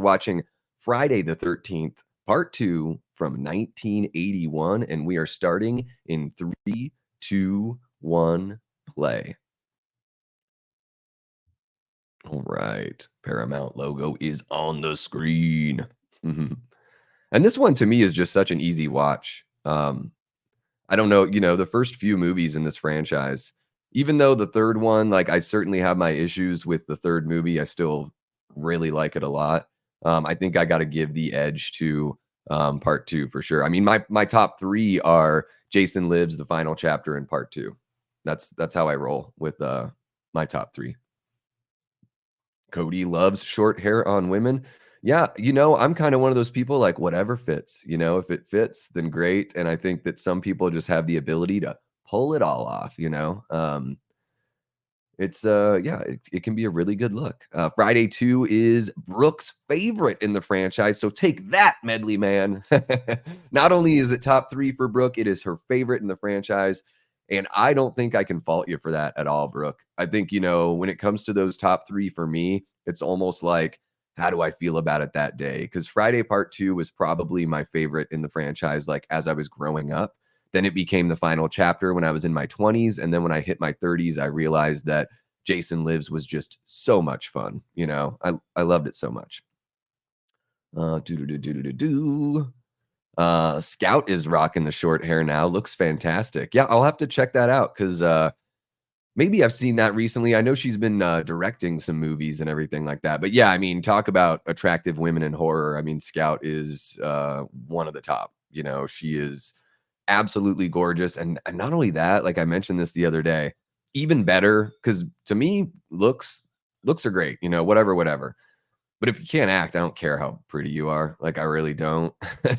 We're watching Friday the 13th, part 2 from 1981, and we are starting in 3, 2, 1, play. All right. Paramount logo is on the screen. Mhm. And this one to me is just such an easy watch. I don't know, the first few movies in this franchise, even though the third one, like, I certainly have my issues with the third movie, I still really like it a lot. I think I got to give the edge to part 2 for sure. I mean, my top 3 are Jason Lives, the final chapter, and part 2. That's how I roll with my top 3. Cody loves short hair on women. Yeah, I'm kind of one of those people like whatever fits, if it fits, then great. And I think that some people just have the ability to pull it all off. It's yeah, it can be a really good look. Friday 2 is Brooke's favorite in the franchise. So take that, Medley Man. Not only is it top 3 for Brooke, it is her favorite in the franchise. And I don't think I can fault you for that at all, Brooke. I think, when it comes to those top 3 for me, it's almost like, how do I feel about it that day? Because Friday Part 2 was probably my favorite in the franchise, like as I was growing up. Then it became the final chapter when I was in my 20s. And then when I hit my 30s, I realized that Jason Lives was just so much fun. I loved it so much. Do do do do do do. Scout is rocking the short hair now. Looks fantastic. Yeah, I'll have to check that out because maybe I've seen that recently. I know she's been directing some movies and everything like that. But yeah, I mean, talk about attractive women in horror. I mean, Scout is one of the top. She is absolutely gorgeous. And not only that, like I mentioned this the other day, even better, because to me, looks are great, whatever. But if you can't act, I don't care how pretty you are. Like I really don't.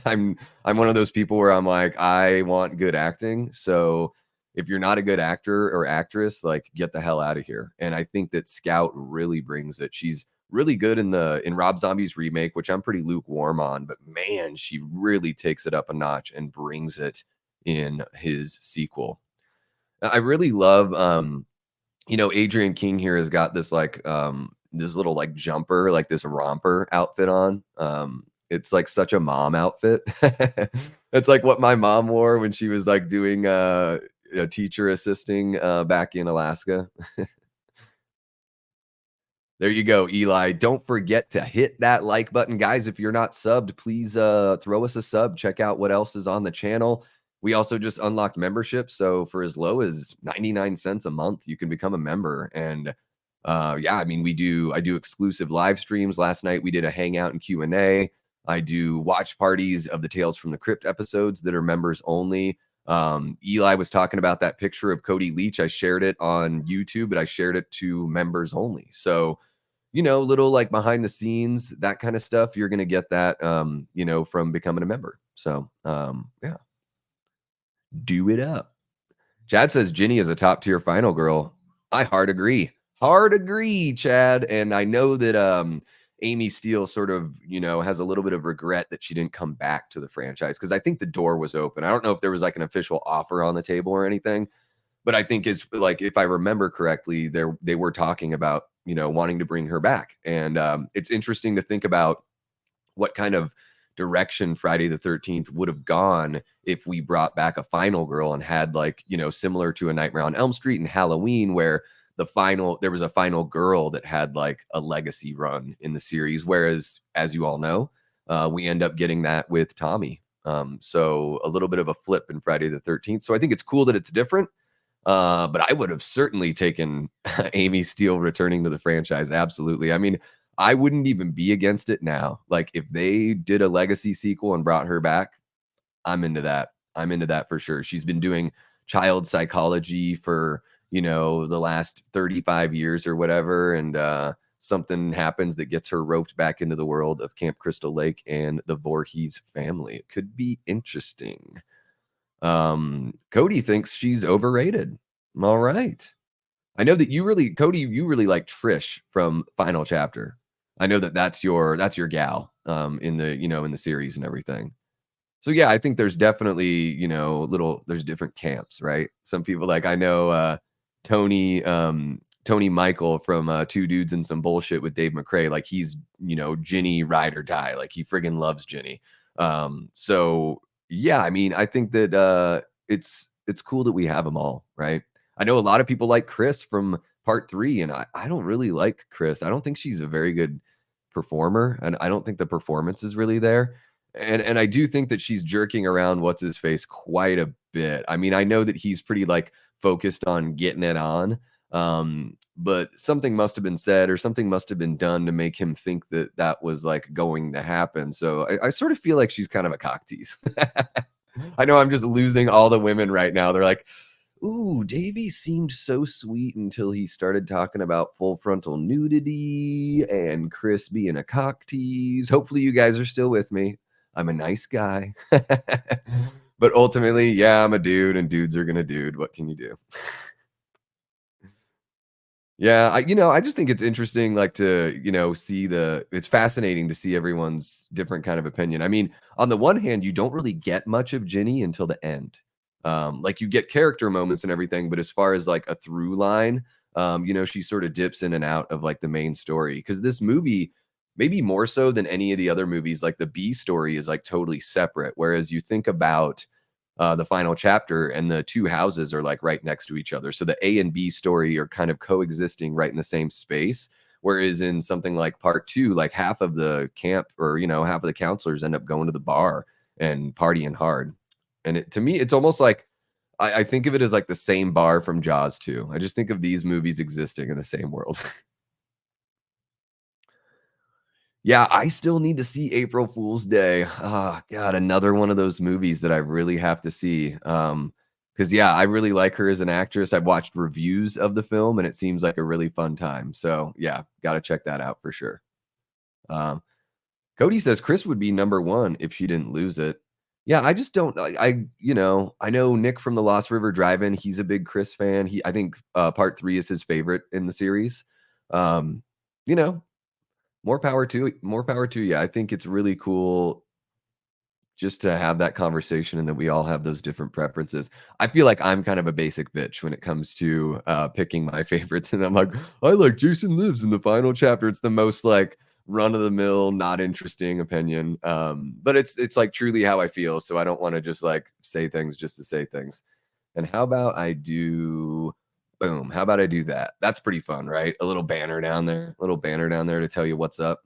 I'm one of those people where I'm like, I want good acting. So if you're not a good actor or actress, like get the hell out of here. And I think that Scout really brings it. She's really good in Rob Zombie's remake, which I'm pretty lukewarm on, but man, she really takes it up a notch and brings it in his sequel. I really love Adrian King here has got this like this little like jumper, like this romper outfit on. It's like such a mom outfit. It's like what my mom wore when she was like doing a teacher assisting back in Alaska. There you go, Eli. Don't forget to hit that like button. Guys, if you're not subbed, please throw us a sub. Check out what else is on the channel. We also just unlocked membership. So for as low as 99 cents a month, you can become a member. And yeah, I mean, I do exclusive live streams. Last night we did a hangout and Q&A. I do watch parties of the Tales from the Crypt episodes that are members only. Eli was talking about that picture of Cody Leach. I shared it on YouTube, but I shared it to members only. So little like behind the scenes, that kind of stuff. You're going to get that, from becoming a member. So, yeah, do it up. Chad says Ginny is a top tier final girl. I hard agree, Chad. And I know that, Amy Steele sort of, has a little bit of regret that she didn't come back to the franchise because I think the door was open. I don't know if there was like an official offer on the table or anything, but I think it's like, if I remember correctly, they were talking about, wanting to bring her back. And it's interesting to think about what kind of direction Friday the 13th would have gone if we brought back a final girl and had like, similar to A Nightmare on Elm Street and Halloween, where there was a final girl that had like a legacy run in the series. Whereas, as you all know, we end up getting that with Tommy. So a little bit of a flip in Friday the 13th. So I think it's cool that it's different. But I would have certainly taken Amy Steele returning to the franchise. Absolutely. I mean, I wouldn't even be against it now. Like if they did a legacy sequel and brought her back, I'm into that. I'm into that for sure. She's been doing child psychology for, the last 35 years or whatever. And something happens that gets her roped back into the world of Camp Crystal Lake and the Voorhees family. It could be interesting. Cody thinks she's overrated. All right. I know that Cody, you really like Trish from Final Chapter. I know that that's your gal in the series and everything. So yeah, I think there's definitely, there's different camps, right? Some people like I know Tony Tony Michael from Two Dudes and Some Bullshit with Dave McRae. Like he's, you know, Ginny ride or die. Like he friggin' loves Ginny. So yeah, I mean, I think that it's cool that we have them all, right? I know a lot of people like Chris from part three, and I don't really like Chris. I don't think she's a very good performer, and I don't think the performance is really there. And I do think that she's jerking around what's his face quite a bit. I mean, I know that he's pretty like focused on getting it on. But something must have been said or something must have been done to make him think that that was like going to happen. So I sort of feel like she's kind of a cock tease. I know I'm just losing all the women right now. They're like, ooh, Davy seemed so sweet until he started talking about full frontal nudity and Chris being a cock tease. Hopefully, you guys are still with me. I'm a nice guy. But ultimately, yeah, I'm a dude and dudes are going to dude. What can you do? Yeah, I just think it's interesting, like, to, see it's fascinating to see everyone's different kind of opinion. I mean, on the one hand, you don't really get much of Ginny until the end. Like, you get character moments and everything, but as far as, like, a through line, she sort of dips in and out of, like, the main story. Because this movie, maybe more so than any of the other movies, like, the B story is, like, totally separate, whereas you think about the final chapter, and the two houses are like right next to each other. So the A and B story are kind of coexisting right in the same space. Whereas in something like part two, like half of the camp or half of the counselors end up going to the bar and partying hard. And to me, it's almost like I think of it as like the same bar from Jaws 2. I just think of these movies existing in the same world. Yeah, I still need to see April Fool's Day. Ah, God, another one of those movies that I really have to see. Because yeah, I really like her as an actress. I've watched reviews of the film and it seems like a really fun time. So yeah, gotta check that out for sure. Um, Cody says Chris would be number one if she didn't lose it. Yeah, I just don't. I know Nick from the Lost River Drive-In. He's a big Chris fan. I think part three is his favorite in the series. Um, you know, more power to you. I think it's really cool just to have that conversation and that we all have those different preferences. I feel like I'm kind of a basic bitch when it comes to picking my favorites, and I'm like, I like Jason Lives in the final chapter. It's the most like run of the mill, not interesting opinion. But it's like truly how I feel. So I don't want to just like say things just to say things. And how about I do boom? How about I do that? That's pretty fun, right? A little banner down there, a little banner down there to tell you what's up.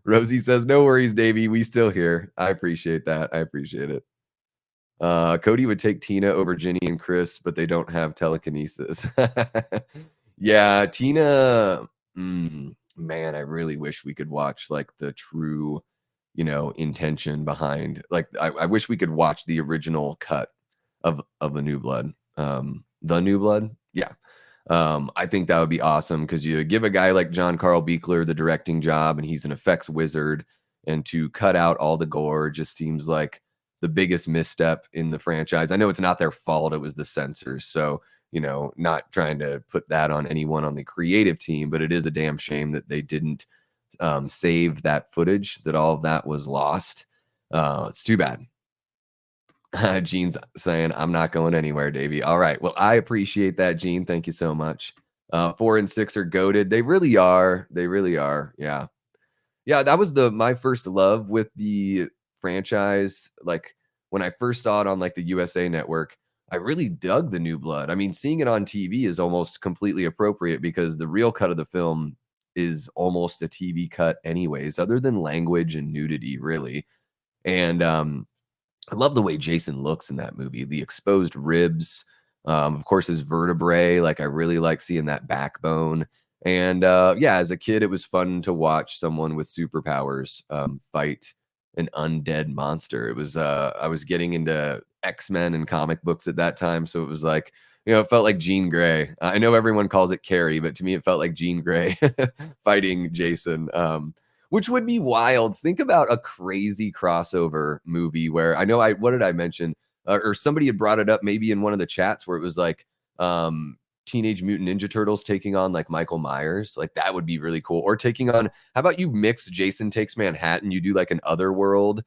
Rosie says, "No worries, Davey. We still here." I appreciate that. I appreciate it. Cody would take Tina over Ginny and Chris, but they don't have telekinesis. Yeah, Tina. Man, I really wish we could watch like the true, intention behind. Like, I wish we could watch the original cut of the New Blood. The New Blood. Yeah, I think that would be awesome because you give a guy like John Carl Buechler the directing job, and he's an effects wizard, and to cut out all the gore just seems like the biggest misstep in the franchise. I know it's not their fault; it was the censors. So, not trying to put that on anyone on the creative team, but it is a damn shame that they didn't save that footage. That all of that was lost. It's too bad. Gene's saying, I'm not going anywhere, Davey. All right. Well, I appreciate that, Gene. Thank you so much. 4 and 6 are goaded. They really are. They really are. Yeah. Yeah. That was my first love with the franchise. Like when I first saw it on like the USA network, I really dug the New Blood. I mean, seeing it on TV is almost completely appropriate because the real cut of the film is almost a TV cut anyways, other than language and nudity, really. And I love the way Jason looks in that movie. The exposed ribs, of course, his vertebrae. Like I really like seeing that backbone. And yeah, as a kid, it was fun to watch someone with superpowers fight an undead monster. It was I was getting into X-Men and comic books at that time, so it was like it felt like Jean Grey. I know everyone calls it Carrie, but to me, it felt like Jean Grey fighting Jason. Which would be wild. Think about a crazy crossover movie where I know what did I mention? Or somebody had brought it up maybe in one of the chats where it was like Teenage Mutant Ninja Turtles taking on like Michael Myers. Like that would be really cool. Or taking on, how about you mix Jason Takes Manhattan? You do like an Otherworld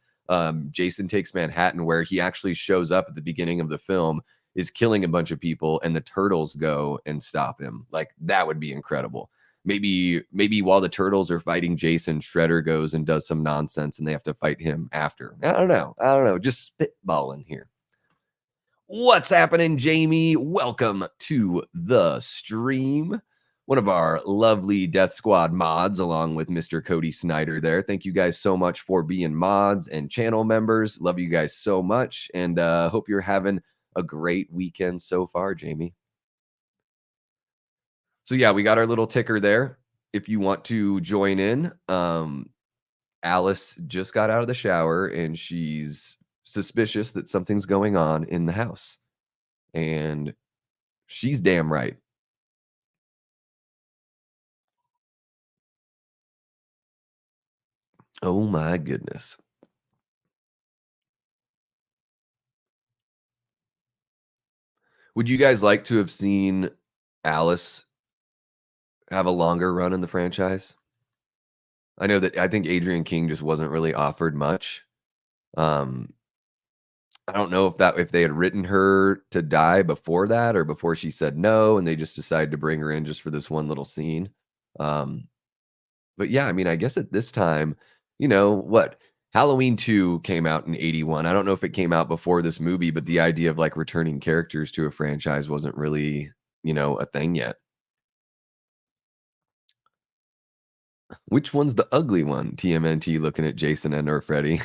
Jason Takes Manhattan where he actually shows up at the beginning of the film is killing a bunch of people and the turtles go and stop him. Like that would be incredible. Maybe while the turtles are fighting Jason, Shredder goes and does some nonsense and they have to fight him after. I don't know. I don't know. Just spitballing here. What's happening, Jamie? Welcome to the stream. One of our lovely Death Squad mods, along with Mr. Cody Snyder there. Thank you guys so much for being mods and channel members. Love you guys so much, and hope you're having a great weekend so far, Jamie. So yeah, we got our little ticker there. If you want to join in, Alice just got out of the shower and she's suspicious that something's going on in the house. And she's damn right. Oh my goodness. Would you guys like to have seen Alice have a longer run in the franchise? I think Adrian King just wasn't really offered much. Um, I don't know if they had written her to die before that or before she said no and they just decided to bring her in just for this one little scene. Um, but yeah, I mean, I guess at this time, what? Halloween 2 came out in 81. I don't know if it came out before this movie, but the idea of like returning characters to a franchise wasn't really, a thing yet. Which one's the ugly one? TMNT looking at Jason and or Freddy.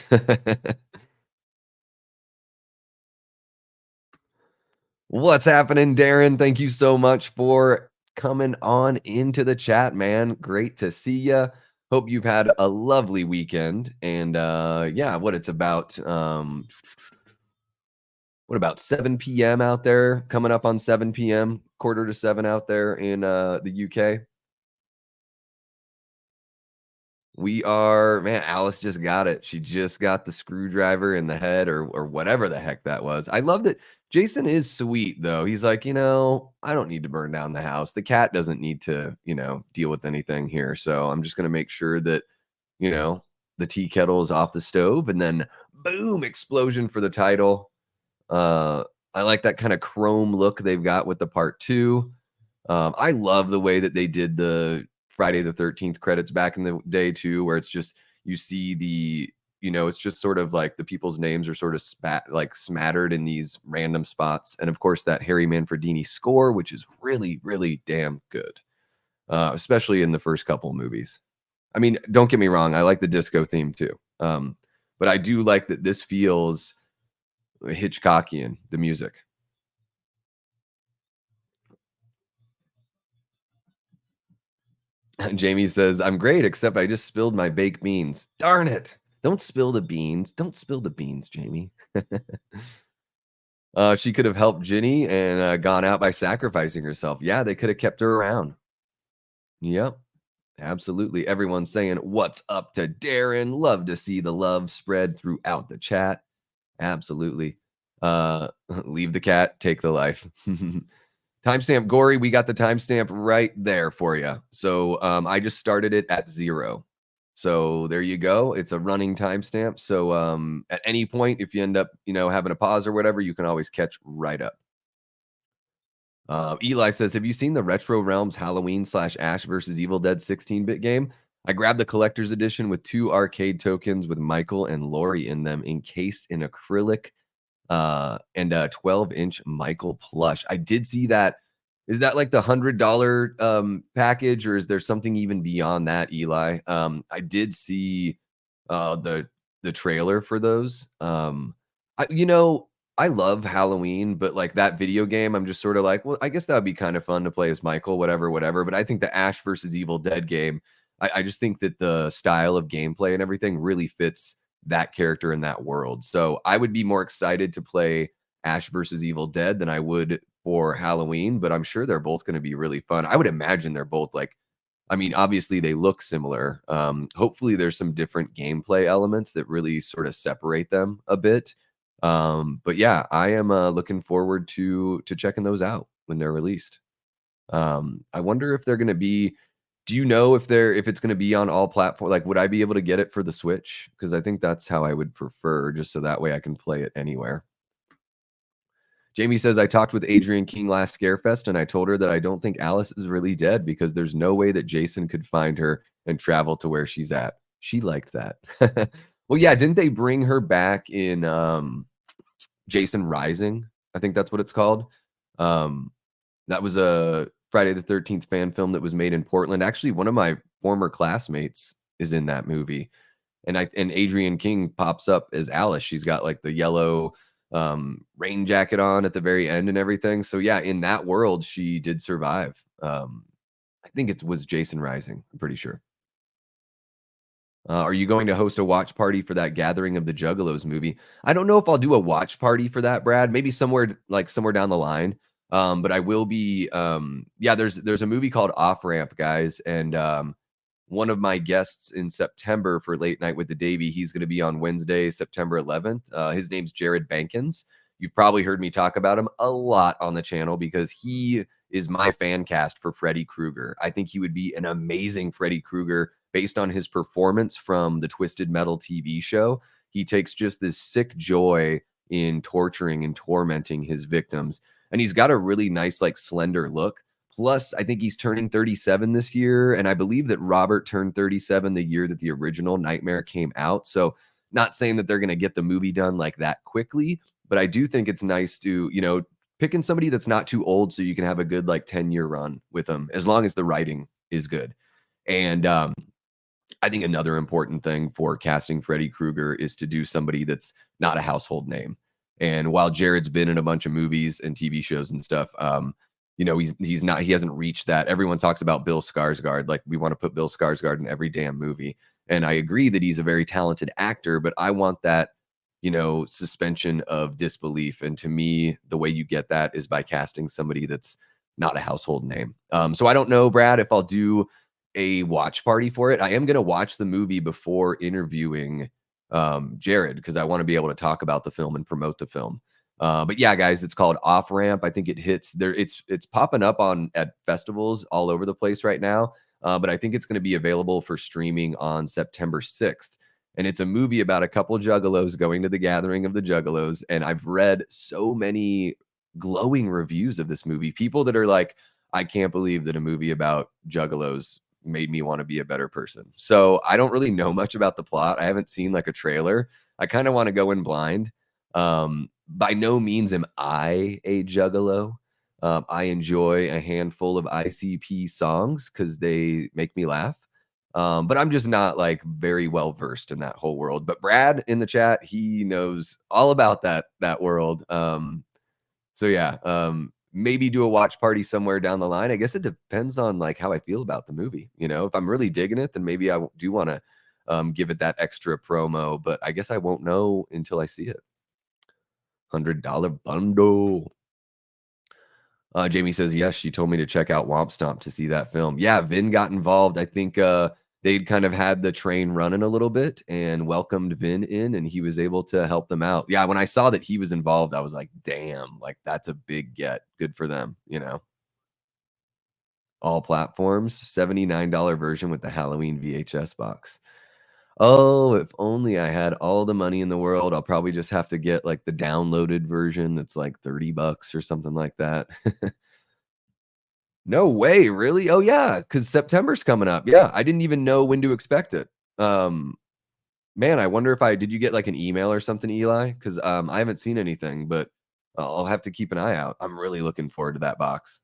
What's happening, Darren? Thank you so much for coming on into the chat, man. Great to see you. Hope you've had a lovely weekend. And yeah, it's about 7 p.m. out there, coming up on 7 p.m., quarter to 7 out there in the UK. We are, man, Alice just got it. She just got the screwdriver in the head or whatever the heck that was. I love that Jason is sweet though. He's like, I don't need to burn down the house. The cat doesn't need to, deal with anything here. So I'm just going to make sure that, you know, the tea kettle is off the stove and then boom, explosion for the title. I like that kind of chrome look they've got with the part 2. I love the way that they did the Friday the 13th credits back in the day too, where it's just you see it's just sort of like the people's names are sort of smattered in these random spots. And of course, that Harry Manfredini score, which is really, really damn good, especially in the first couple movies. I mean, don't get me wrong, I like the disco theme too. But I do like that this feels Hitchcockian, the music. Jamie says, I'm great, except I just spilled my baked beans. Darn it. Don't spill the beans. Don't spill the beans, Jamie. She could have helped Ginny and gone out by sacrificing herself. Yeah, they could have kept her around. Yep, absolutely. Everyone's saying, what's up to Darren? Love to see the love spread throughout the chat. Absolutely. Leave the cat, take the life. Timestamp Gory, we got the timestamp right there for you. So I just started it at 0. So there you go. It's a running timestamp. So at any point, if you end up, having a pause or whatever, you can always catch right up. Eli says, have you seen the Retro Realms Halloween / Ash versus Evil Dead 16-bit game? I grabbed the collector's edition with 2 arcade tokens with Michael and Laurie in them, encased in acrylic and a 12-inch Michael plush. I did see that. Is that like the $100 package, or is there something even beyond that, Eli? I did see the trailer for those. I I love Halloween, but like that video game, I'm just sort of like, well, I guess that would be kind of fun to play as Michael, whatever, whatever. But I think the Ash versus Evil Dead game, I just think that the style of gameplay and everything really fits that character in that world. So I would be more excited to play Ash versus Evil Dead than I would for Halloween, but I'm sure they're both going to be really fun. I would imagine they're both like, I mean, obviously they look similar. Hopefully there's some different gameplay elements that really sort of separate them a bit. But yeah, I am looking forward to checking those out when they're released. I wonder if they're going to be. Do you know if it's going to be on all platforms? Like, would I be able to get it for the Switch? Because I think that's how I would prefer, just so that way I can play it anywhere. Jamie says, I talked with Adrian King last Scarefest and I told her that I don't think Alice is really dead because there's no way that Jason could find her and travel to where she's at. She liked that. Well, yeah, didn't they bring her back in Jason Rising? I think that's what it's called. Um, that was a Friday the 13th fan film that was made in Portland. Actually, one of my former classmates is in that movie. And Adrian King pops up as Alice. She's got like the yellow rain jacket on at the very end and everything. So yeah, in that world, she did survive. I think it was Jason Rising. I'm pretty sure. Are you going to host a watch party for that Gathering of the Juggalos movie? I don't know if I'll do a watch party for that, Brad. Maybe somewhere down the line. But I will be. Yeah, there's a movie called Off Ramp, guys, and one of my guests in September for Late Night with the Davy. He's going to be on Wednesday, September 11th. His name's Jared Bankins. You've probably heard me talk about him a lot on the channel because he is my fan cast for Freddy Krueger. I think he would be an amazing Freddy Krueger based on his performance from the Twisted Metal TV show. He takes just this sick joy in torturing and tormenting his victims. And he's got a really nice, like, slender look. Plus, I think he's turning 37 this year. And I believe that Robert turned 37 the year that the original Nightmare came out. So, not saying that they're going to get the movie done like that quickly, but I do think it's nice to, picking somebody that's not too old so you can have a good, like, 10-year run with them as long as the writing is good. And I think another important thing for casting Freddy Krueger is to do somebody that's not a household name. And while Jared's been in a bunch of movies and TV shows and stuff, he hasn't reached that. Everyone talks about Bill Skarsgård, like we want to put Bill Skarsgård in every damn movie. And I agree that he's a very talented actor, but I want that, suspension of disbelief. And to me, the way you get that is by casting somebody that's not a household name. So I don't know, Brad, if I'll do a watch party for it. I am going to watch the movie before interviewing Jared because I want to be able to talk about the film and promote the film. But yeah, guys, it's called Off Ramp. I think it hits there. It's popping up on at festivals all over the place right now. But I think it's going to be available for streaming on September 6th. And it's a movie about a couple juggalos going to the Gathering of the Juggalos. And I've read so many glowing reviews of this movie. People that are like, I can't believe that a movie about juggalos made me want to be a better person. So I don't really know much about the plot. I haven't seen like a trailer. I kind of want to go in blind. By no means am I a juggalo. I enjoy a handful of ICP songs because they make me laugh. But I'm just not like very well versed in that whole world. But Brad in the chat, he knows all about that world. So yeah, maybe do a watch party somewhere down the line. I guess it depends on like how I feel about the movie. If I'm really digging it, then maybe I do want to give it that extra promo. But I guess I won't know until I see it. $100 bundle. Jamie says, yes, she told me to check out Womp Stomp to see that film. Yeah, Vin got involved. I think they'd kind of had the train running a little bit and welcomed Vin in, and he was able to help them out. Yeah, when I saw that he was involved, I was like, damn, like that's a big get. Good for them. All platforms, $79 version with the Halloween VHS box. Oh, if only I had all the money in the world. I'll probably just have to get like the downloaded version that's like $30 or something like that. No way, really? Oh, yeah, because September's coming up. Yeah, I didn't even know when to expect it. Um, man, I wonder if did you get like an email or something, Eli? Because I haven't seen anything, but I'll have to keep an eye out. I'm really looking forward to that box.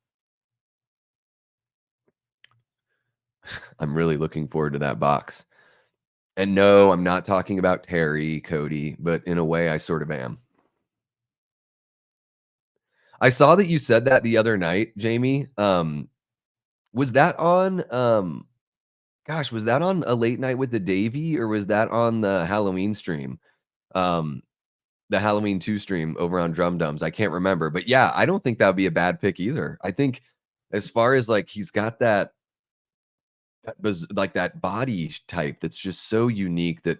I'm really looking forward to that box. And no, I'm not talking about Terry, Cody, but in a way, I sort of am. I saw that you said that the other night, Jamie. Was that on gosh, was that on a late night with the Davy or was that on the Halloween stream? Um, the Halloween 2 stream over on Drum Dums. I can't remember. But yeah, I don't think that would be a bad pick either. I think as far as like he's got like that body type that's just so unique that,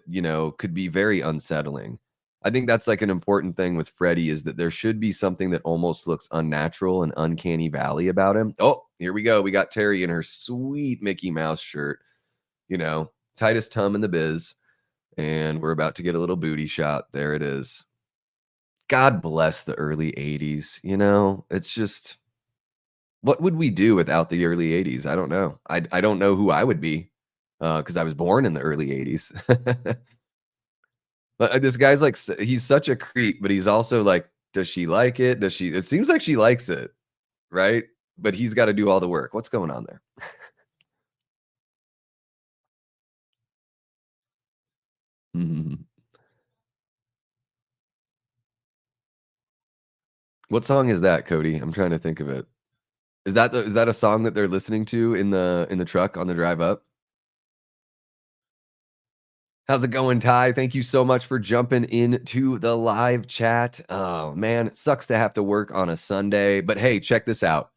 could be very unsettling. I think that's like an important thing with Freddy is that there should be something that almost looks unnatural and uncanny valley about him. Oh, here we go. We got Terry in her sweet Mickey Mouse shirt, tightest tum in the biz. And we're about to get a little booty shot. There it is. God bless the early '80s, you know? It's just what would we do without the early '80s? I don't know. I don't know who I would be, because I was born in the early '80s. But, this guy's, like, he's such a creep, but he's also, like, does she like it? Does she it seems like she likes it, right? But he's gotta do all the work. What's going on there? Mhm. What song is that, Cody? I'm trying to think of it. Is that a song that they're listening to in the truck on the drive up? How's it going, Ty? Thank you so much for jumping into the live chat. Oh, man, it sucks to have to work on a Sunday, but hey, check this out.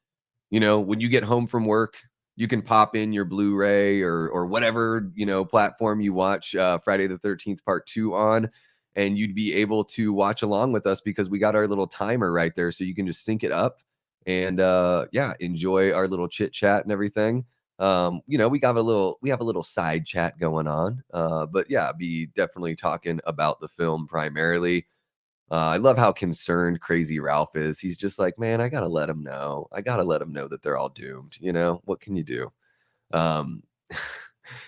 You know, when you get home from work, you can pop in your Blu-ray or whatever, you know, platform you watch Friday the 13th part 2 on, and you'd be able to watch along with us because we got our little timer right there so you can just sync it up and yeah, enjoy our little chit chat and everything. You know, we have a little side chat going on. But yeah, be definitely talking about the film primarily. I love how concerned Crazy Ralph is. He's just like, "Man, I gotta let him know. I gotta let him know that they're all doomed." You know, what can you do? Um,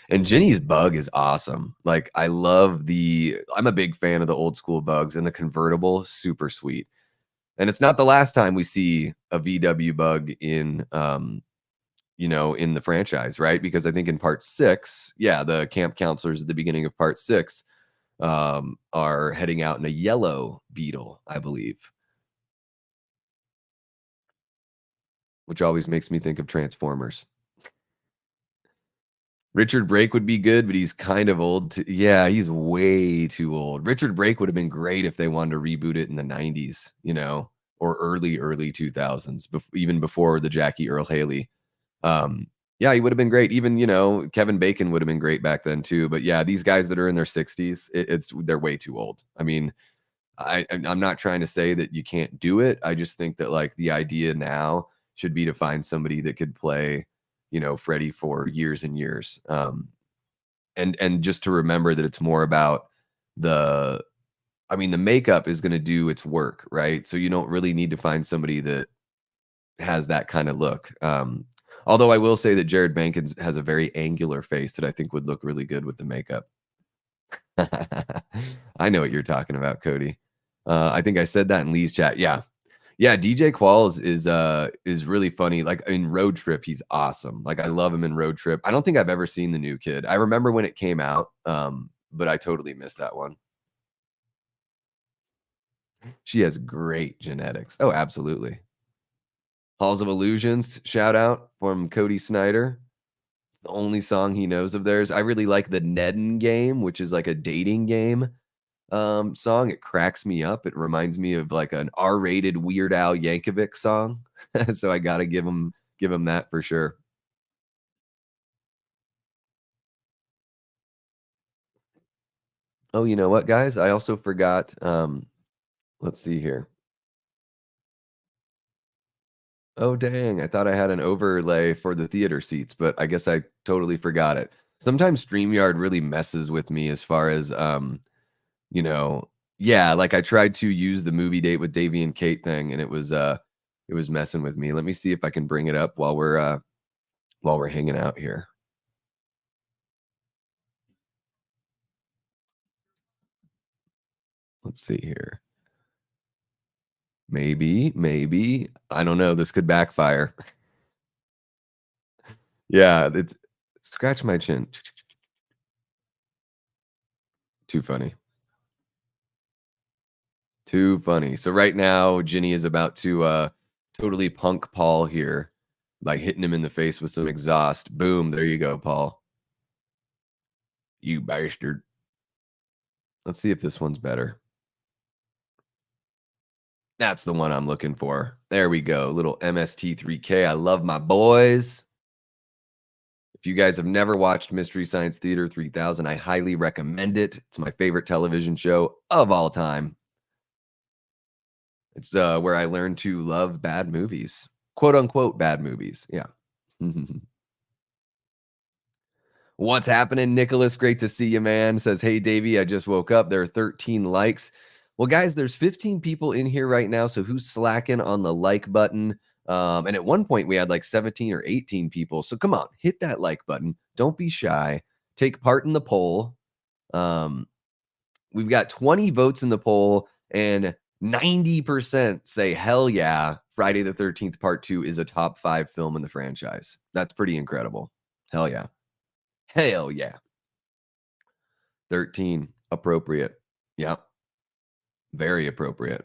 and Jenny's bug is awesome. Like, I'm a big fan of the old school bugs and the convertible, super sweet. And it's not the last time we see a VW bug in, you know, in the franchise, right? Because I think in part 6, yeah, the camp counselors at the beginning of part 6 are heading out in a yellow Beetle, I believe, which always makes me think of Transformers. Richard Brake would be good, but he's kind of old to yeah, he's way too old. Richard Brake would have been great if they wanted to reboot it in the '90s, you know, or early 2000s, even before the Jackie Earl Haley. Um, yeah, he would have been great. Even, you know, Kevin Bacon would have been great back then too. But yeah, these guys that are in their 60s, it's they're way too old. I mean, I'm not trying to say that you can't do it. I just think that like the idea now should be to find somebody that could play, you know, Freddy for years and years. And just to remember that it's more about the I mean, the makeup is going to do its work, right? So you don't really need to find somebody that has that kind of look. Although I will say that Jared Bankins has a very angular face that I think would look really good with the makeup. I know what you're talking about, Cody. I think I said that in Lee's chat. Yeah. Yeah, DJ Qualls is really funny. Like in Road Trip, he's awesome. Like I love him in Road Trip. I don't think I've ever seen the new kid. I remember when it came out, but I totally missed that one. She has great genetics. Oh, absolutely. Halls of Illusions, shout out from Cody Snyder. It's the only song he knows of theirs. I really like the Nedden game, which is like a dating game song. It cracks me up. It reminds me of like an R-rated Weird Al Yankovic song. So I gotta give him that for sure. Oh, you know what, guys? I also forgot. Let's see here. Oh, dang! I thought I had an overlay for the theater seats, but I guess I totally forgot it. Sometimes StreamYard really messes with me as far as you know, yeah, like I tried to use the movie date with Davey and Kate thing, and it was messing with me. Let me see if I can bring it up while we're hanging out here. Let's see here. Maybe. I don't know. This could backfire. Yeah, it's scratch my chin. Too funny. Too funny. So right now, Ginny is about to totally punk Paul here by hitting him in the face with some exhaust. Boom, there you go, Paul. You bastard. Let's see if this one's better. That's the one I'm looking for. There we go. Little MST3K. I love my boys. If you guys have never watched Mystery Science Theater 3000, I highly recommend it. It's my favorite television show of all time. It's where I learned to love bad movies, quote unquote bad movies. Yeah. What's happening, Nicholas? Great to see you, man. Says, hey, Davey, I just woke up. There are 13 likes. Well, guys, there's 15 people in here right now, so who's slacking on the like button? And at one point we had like 17 or 18 people. So come on, hit that like button. Don't be shy. Take part in the poll. Um, we've got 20 votes in the poll, and 90% say hell yeah, Friday the 13th Part 2 is a top 5 film in the franchise. That's pretty incredible. Hell yeah. Hell yeah. 13 appropriate. Yeah, very appropriate.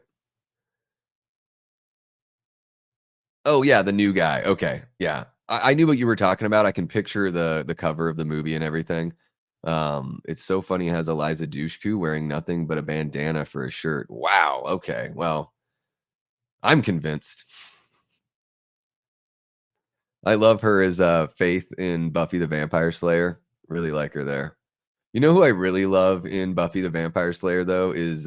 Oh, yeah, the new guy. Okay, yeah. I knew what you were talking about. I can picture the cover of the movie and everything. It's so funny. It has Eliza Dushku wearing nothing but a bandana for a shirt. Wow. Okay. Well, I'm convinced. I love her as Faith in Buffy the Vampire Slayer. Really like her there. You know who I really love in Buffy the Vampire Slayer though is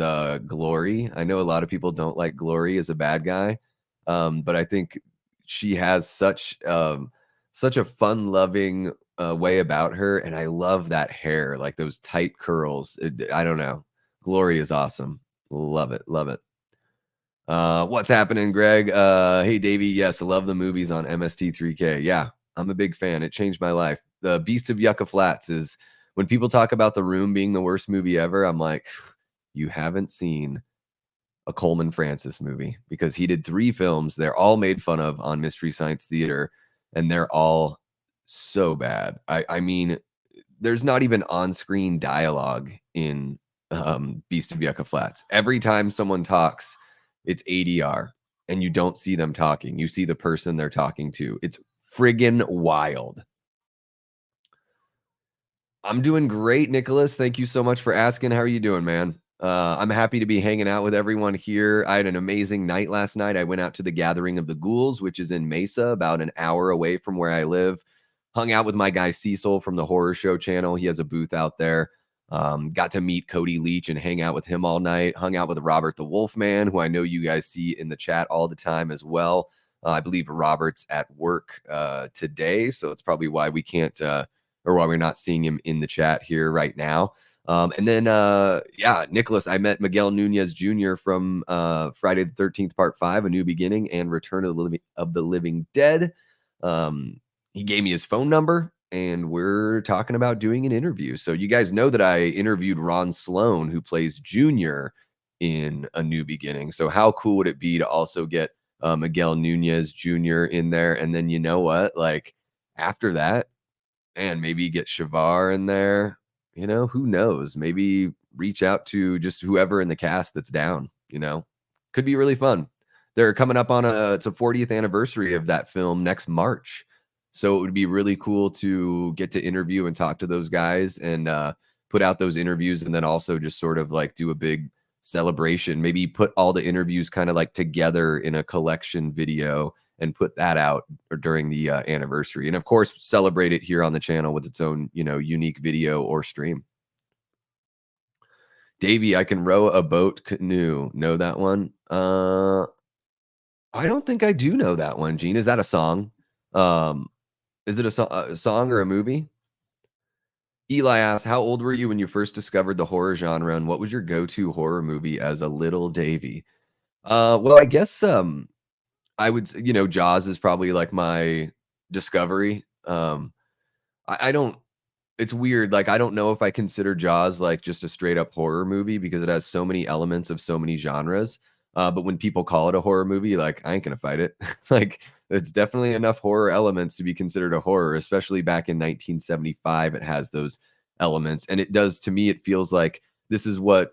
Glory. I know a lot of people don't like Glory as a bad guy, but I think she has such a fun-loving way about her, and I love that hair, like those tight curls. I don't know. Glory is awesome. Love it, love it. What's happening, Greg? Hey, Davey. Yes, I love the movies on MST3K. Yeah, I'm a big fan. It changed my life. The Beast of Yucca Flats is when people talk about The Room being the worst movie ever. I'm like, you haven't seen a Coleman Francis movie because he did 3 films. They're all made fun of on Mystery Science Theater, and they're all so bad. I mean, there's not even on-screen dialogue in Beast of Yucca Flats. Every time someone talks, it's ADR, and you don't see them talking. You see the person they're talking to. It's friggin' wild. I'm doing great, Nicholas. Thank you so much for asking. How are you doing, man? I'm happy to be hanging out with everyone here. I had an amazing night last night. I went out to the Gathering of the Ghouls, which is in Mesa, about an hour away from where I live. Hung out with my guy Cecil from the Horror Show channel. He has a booth out there. Got to meet Cody Leach and hang out with him all night. Hung out with Robert the Wolfman, who I know you guys see in the chat all the time as well. I believe Robert's at work today, so it's probably why we can't or why we're not seeing him in the chat here right now. And then, yeah, Nicholas, I met Miguel Nunez Jr. from Friday the 13th, Part 5, A New Beginning, and Return of the Living Dead. Um, he gave me his phone number, and we're talking about doing an interview. So you guys know that I interviewed Ron Sloan, who plays Junior in A New Beginning. So how cool would it be to also get Miguel Nunez Jr. in there? And then you know what? Like after that, and maybe get Shavar in there. You know, who knows? Maybe reach out to just whoever in the cast that's down, you know. Could be really fun. They're coming up on it's a 40th anniversary of that film next March. So it would be really cool to get to interview and talk to those guys and put out those interviews and then also just sort of like do a big celebration. Maybe put all the interviews kind of like together in a collection video and put that out during the anniversary. And of course, celebrate it here on the channel with its own, you know, unique video or stream. Davey, I can row a boat canoe. Know that one? I don't think I do know that one, Gene. Is that a song? Um, is it a song or a movie? Eli asks, how old were you when you first discovered the horror genre, and what was your go-to horror movie as a little Davey? Well, I guess I would, you know, Jaws is probably like my discovery. I don't. It's weird. Like I don't know if I consider Jaws like just a straight up horror movie because it has so many elements of so many genres. But when people call it a horror movie, like I ain't gonna fight it. Like it's definitely enough horror elements to be considered a horror, especially back in 1975. It has those elements, and it does to me. It feels like this is what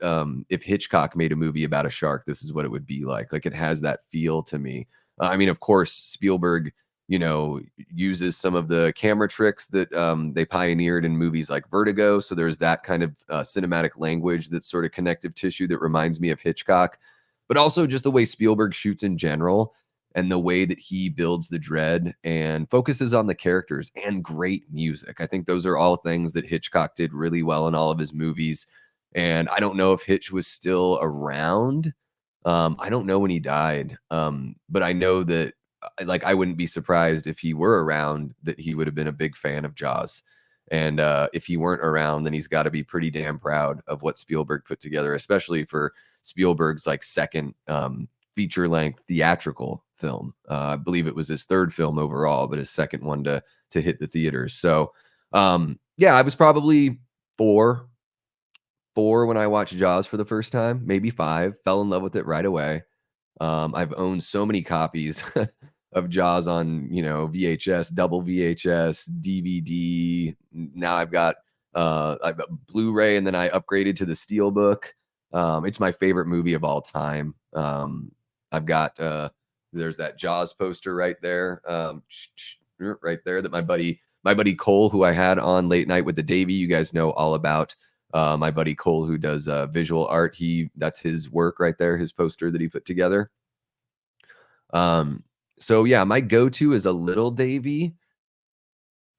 if Hitchcock made a movie about a shark, this is what it would be like. Like it has that feel to me. I mean, of course, Spielberg, you know, uses some of the camera tricks that they pioneered in movies like Vertigo. So there's that kind of cinematic language that's sort of connective tissue that reminds me of Hitchcock, but also just the way Spielberg shoots in general and the way that he builds the dread and focuses on the characters and great music. I think those are all things that Hitchcock did really well in all of his movies. And I don't know if Hitch was still around. I don't know when he died, but I know that like I wouldn't be surprised if he were around that he would have been a big fan of Jaws. And if he weren't around, then he's got to be pretty damn proud of what Spielberg put together, especially for Spielberg's like second feature length theatrical film. I believe it was his third film overall, but his second one to hit the theaters. So yeah, I was probably four, four when I watched Jaws for the first time, maybe five. Fell in love with it right away. I've owned so many copies of Jaws on, VHS, double VHS, DVD. Now I've got Blu-ray, and then I upgraded to the Steelbook. It's my favorite movie of all time. I've got there's that Jaws poster right there, right there that my buddy Cole, who I had on Late Night with the Davy, you guys know all about. My buddy Cole, who does visual art, that's his work right there, his poster that he put together. So yeah, my go-to is a little Davy.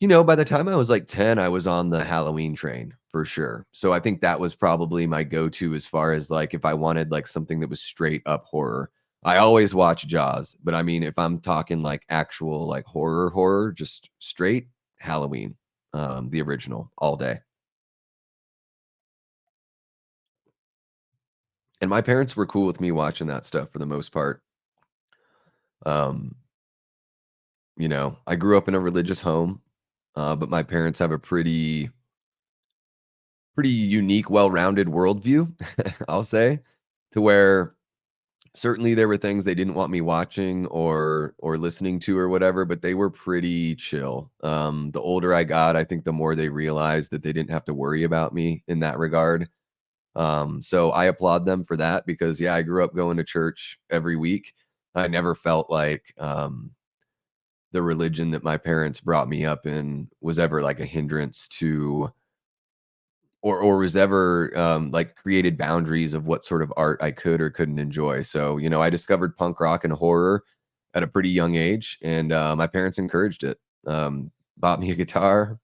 By the time I was like 10, I was on the Halloween train for sure. So I think that was probably my go-to as far as like if I wanted like something that was straight up horror. I always watch Jaws, but I mean, if I'm talking like actual like horror, just straight Halloween, the original all day. And my parents were cool with me watching that stuff for the most part. Um, I grew up in a religious home, but my parents have a pretty unique, well-rounded worldview, I'll say, to where certainly there were things they didn't want me watching or listening to or whatever, but they were pretty chill. The older I got, I think the more they realized that they didn't have to worry about me in that regard. So I applaud them for that because yeah, I grew up going to church every week. I never felt like the religion that my parents brought me up in was ever like a hindrance to or was ever like created boundaries of what sort of art I could or couldn't enjoy. So, I discovered punk rock and horror at a pretty young age, and my parents encouraged it. Bought me a guitar,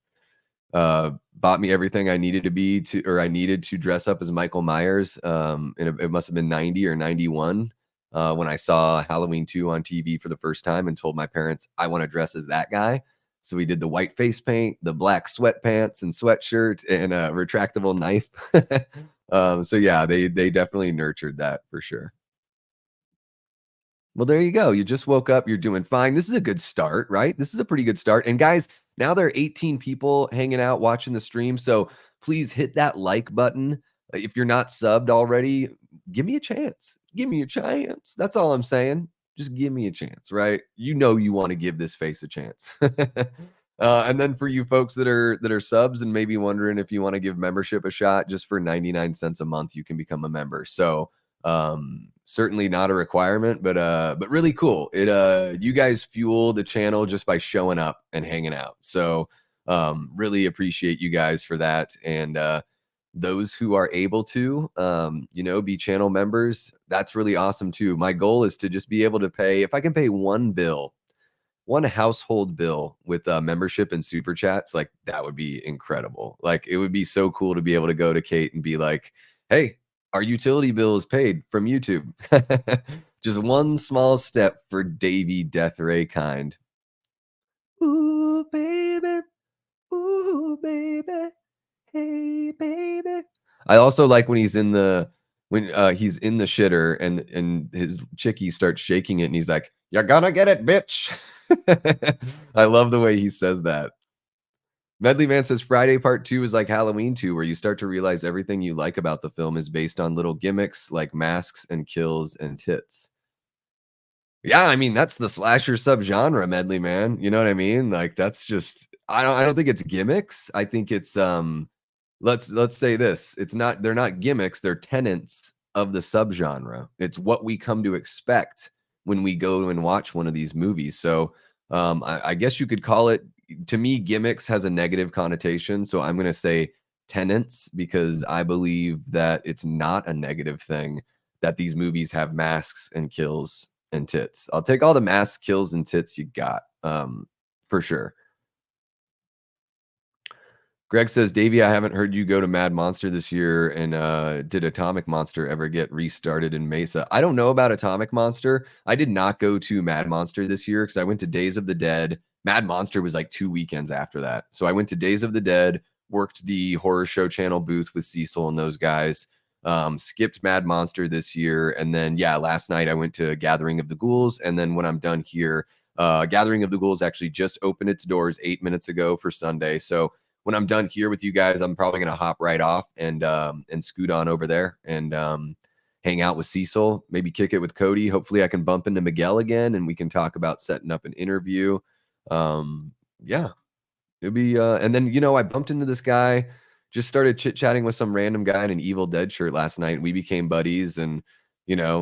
bought me everything I needed to dress up as Michael Myers. And it must have been 90 or 91 when I saw Halloween 2 on TV for the first time and told my parents, I want to dress as that guy. So we did the white face paint, the black sweatpants and sweatshirt, and a retractable knife. So yeah, they definitely nurtured that for sure. Well, there you go. You just woke up. You're doing fine. This is a good start, right? This is a pretty good start. And guys, now there are 18 people hanging out watching the stream. So please hit that like button. If you're not subbed already, give me a chance. Give me a chance. That's all I'm saying. Just give me a chance, right? You want to give this face a chance. And then for you folks that are subs and maybe wondering if you want to give membership a shot, just for 99 cents a month, you can become a member. So certainly not a requirement, but really cool. You guys fuel the channel just by showing up and hanging out. So really appreciate you guys for that. And those who are able to be channel members, that's really awesome too. My goal is to just be able to pay, if I can pay one household bill with membership and super chats, like that would be incredible. Like it would be so cool to be able to go to Kate and be like, hey, our utility bill is paid from YouTube. Just one small step for Davy Death Ray Kind. Ooh, baby. Ooh, baby. Hey, baby. I also like when he's in the shitter and his chickie starts shaking it and he's like, "You're gonna get it, bitch." I love the way he says that. Medley Man says Friday Part 2 is like Halloween 2, where you start to realize everything you like about the film is based on little gimmicks like masks and kills and tits. Yeah, I mean, that's the slasher subgenre, Medley Man. You know what I mean? Like that's just I don't think it's gimmicks. I think it's let's say this. It's not they're not gimmicks, they're tenets of the subgenre. It's what we come to expect when we go and watch one of these movies. So I guess you could call it, to me, gimmicks has a negative connotation. So I'm gonna say tenets because I believe that it's not a negative thing that these movies have masks and kills and tits. I'll take all the masks, kills, and tits you got. For sure. Greg says, Davey, I haven't heard you go to Mad Monster this year. And did Atomic Monster ever get restarted in Mesa? I don't know about Atomic Monster. I did not go to Mad Monster this year because I went to Days of the Dead. Mad Monster was like 2 weekends after that. So I went to Days of the Dead, worked the Horror Show Channel booth with Cecil and those guys. Skipped Mad Monster this year, and then yeah, last night I went to Gathering of the Ghouls, and then when I'm done here, Gathering of the Ghouls actually just opened its doors 8 minutes ago for Sunday. So when I'm done here with you guys, I'm probably gonna hop right off and scoot on over there and hang out with Cecil, maybe kick it with Cody. Hopefully, I can bump into Miguel again, and we can talk about setting up an interview. Yeah, it'll be. And then I bumped into this guy. Just started chit chatting with some random guy in an Evil Dead shirt last night. We became buddies, and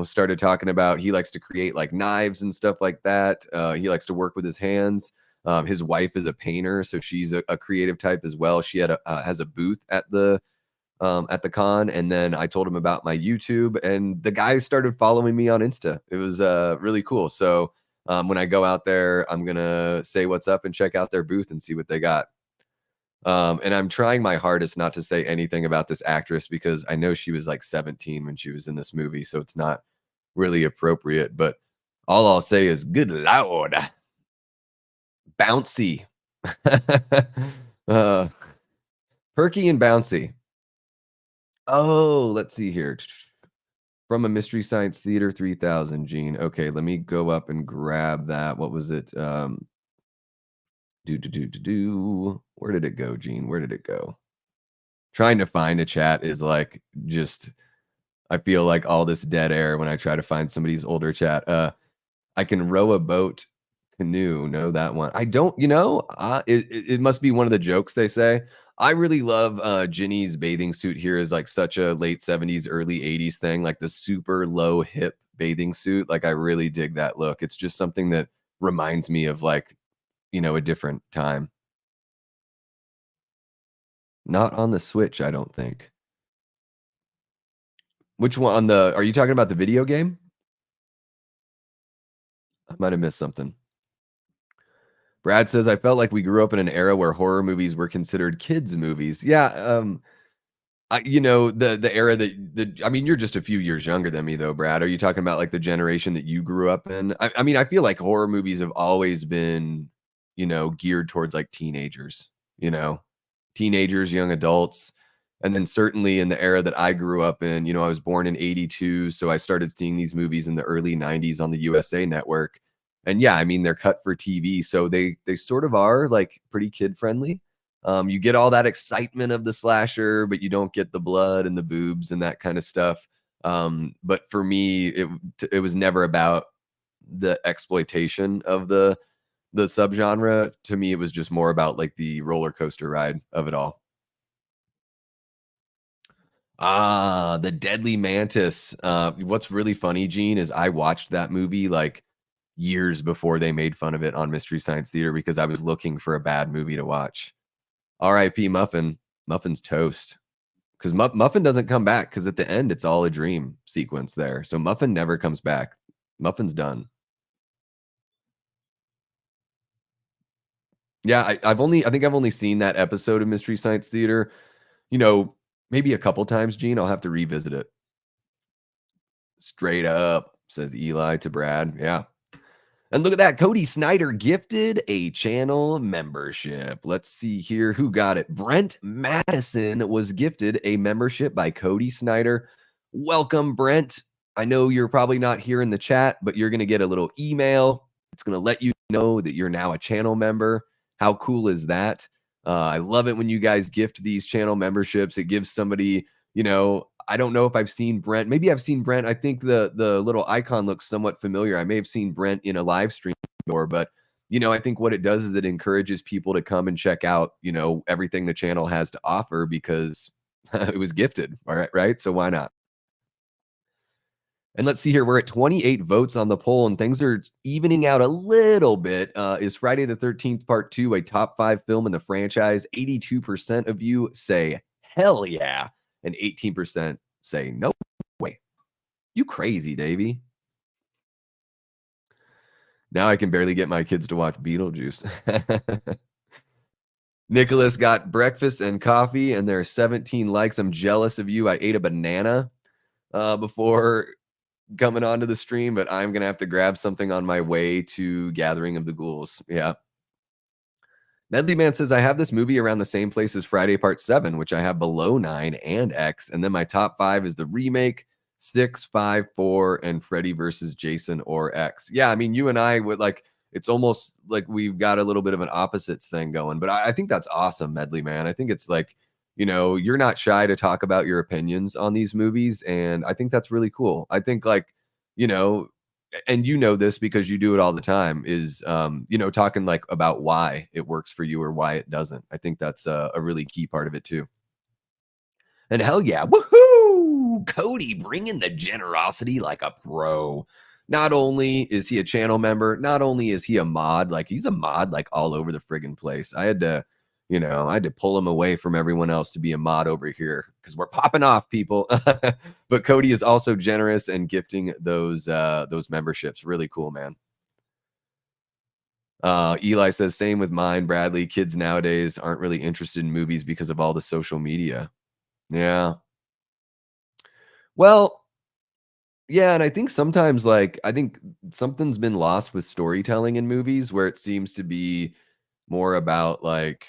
started talking about he likes to create like knives and stuff like that. He likes to work with his hands. His wife is a painter, so she's a creative type as well. She has a booth at the con, and then I told him about my YouTube, and the guy started following me on Insta. It was really cool. So when I go out there, I'm gonna say what's up and check out their booth and see what they got. And I'm trying my hardest not to say anything about this actress because I know she was like 17 when she was in this movie, so it's not really appropriate. But all I'll say is, good lord, bouncy, uh, perky and bouncy. Oh, let's see here. From a Mystery Science Theater 3000, Gene. Okay, let me go up and grab that. What was it? Where did it go, Gene? Where did it go? Trying to find a chat is like just I feel like all this dead air when I try to find somebody's older chat. I can row a boat, canoe. No, that one. I don't. It must be one of the jokes they say. I really love Ginny's bathing suit here is like such a late 70s, early 80s thing, like the super low hip bathing suit. Like I really dig that look. It's just something that reminds me of like, a different time. Not on the Switch, I don't think. Which one on the are you talking about the video game? I might have missed something. Brad says, I felt like we grew up in an era where horror movies were considered kids' movies. Yeah, the era I mean, you're just a few years younger than me though, Brad. Are you talking about like the generation that you grew up in? I mean, I feel like horror movies have always been, geared towards like teenagers, you know, teenagers, young adults. And then certainly in the era that I grew up in, I was born in 82. So I started seeing these movies in the early 90s on the USA network. And yeah, I mean, they're cut for TV. So they sort of are like pretty kid friendly. You get all that excitement of the slasher, but you don't get the blood and the boobs and that kind of stuff. But for me, it was never about the exploitation of the subgenre. To me, it was just more about like the roller coaster ride of it all. Ah, the Deadly Mantis. What's really funny, Gene, is I watched that movie like years before they made fun of it on Mystery Science Theater because I was looking for a bad movie to watch. R.I.P. Muffin. Muffin's toast. Because Muffin doesn't come back because at the end it's all a dream sequence there. So Muffin never comes back. Muffin's done. Yeah, I think I've only seen that episode of Mystery Science Theater, you know, maybe a couple times, Gene. I'll have to revisit it. Straight up, says Eli to Brad. Yeah. And look at that. Cody Snyder gifted a channel membership. Let's see here who got it. Brent Madison was gifted a membership by Cody Snyder. Welcome, Brent. I know you're probably not here in the chat, but you're going to get a little email. It's going to let you know that you're now a channel member. How cool is that? I love it when you guys gift these channel memberships. It gives somebody, I don't know if I've seen Brent. Maybe I've seen Brent. I think the little icon looks somewhat familiar. I may have seen Brent in a live stream before, but I think what it does is it encourages people to come and check out, everything the channel has to offer because it was gifted. All right, right. So why not? And let's see here. We're at 28 votes on the poll, and things are evening out a little bit. Is Friday the 13th Part 2 a top 5 film in the franchise? 82% of you say hell yeah, and 18% say no way. You crazy, Davey. Now I can barely get my kids to watch Beetlejuice. Nicholas got breakfast and coffee, and there are 17 likes. I'm jealous of you. I ate a banana before coming onto the stream, but I'm gonna have to grab something on my way to Gathering of the Ghouls. Yeah. Medley Man says, I have this movie around the same place as Friday Part 7, which I have below 9 and X. And then my top five is the remake, 6, 5, 4, and Freddy versus Jason or X. Yeah, I mean, you and I would like, it's almost like we've got a little bit of an opposites thing going, but I think that's awesome, Medley Man. I think it's like, you're not shy to talk about your opinions on these movies. And I think that's really cool. I think, like, you know, and you know this because you do it all the time, is talking like about why it works for you or why it doesn't. I think that's a really key part of it too. And hell yeah, woohoo! Cody bringing the generosity like a pro. Not only is he a channel member, not only is he a mod, like he's a mod like all over the friggin' place. I had to pull him away from everyone else to be a mod over here because we're popping off, people. But Cody is also generous and gifting those memberships. Really cool, man. Eli says, same with mine, Bradley. Kids nowadays aren't really interested in movies because of all the social media. Yeah. Well, yeah, and I think sometimes, like, I think something's been lost with storytelling in movies where it seems to be more about, like,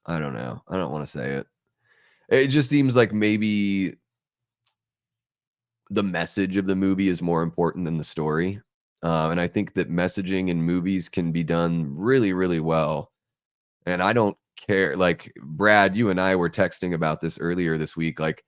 I don't know. I don't want to say it. It just seems like maybe the message of the movie is more important than the story. And I think that messaging in movies can be done really, really well. And I don't care. Like, Brad, you and I were texting about this earlier this week. Like,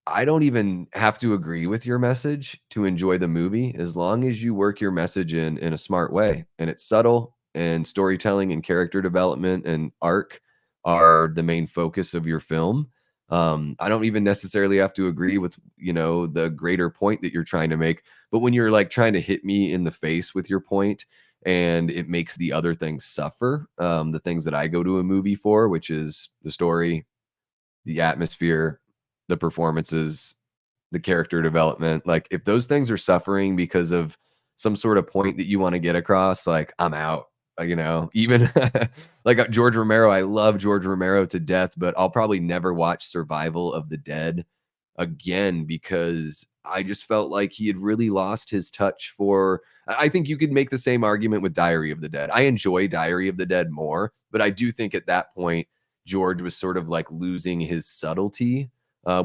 I don't even have to agree with your message to enjoy the movie as long as you work your message in a smart way and it's subtle and storytelling and character development and arc are the main focus of your film. I don't even necessarily have to agree with, the greater point that you're trying to make, but when you're like trying to hit me in the face with your point and it makes the other things suffer, the things that I go to a movie for, which is the story, the atmosphere, the performances, the character development. Like if those things are suffering because of some sort of point that you want to get across, like I'm out. Even like George Romero, I love George Romero to death, but I'll probably never watch Survival of the Dead again because I just felt like he had really lost his touch for. I think you could make the same argument with Diary of the Dead. I enjoy Diary of the Dead more, but I do think at that point George was sort of like losing his subtlety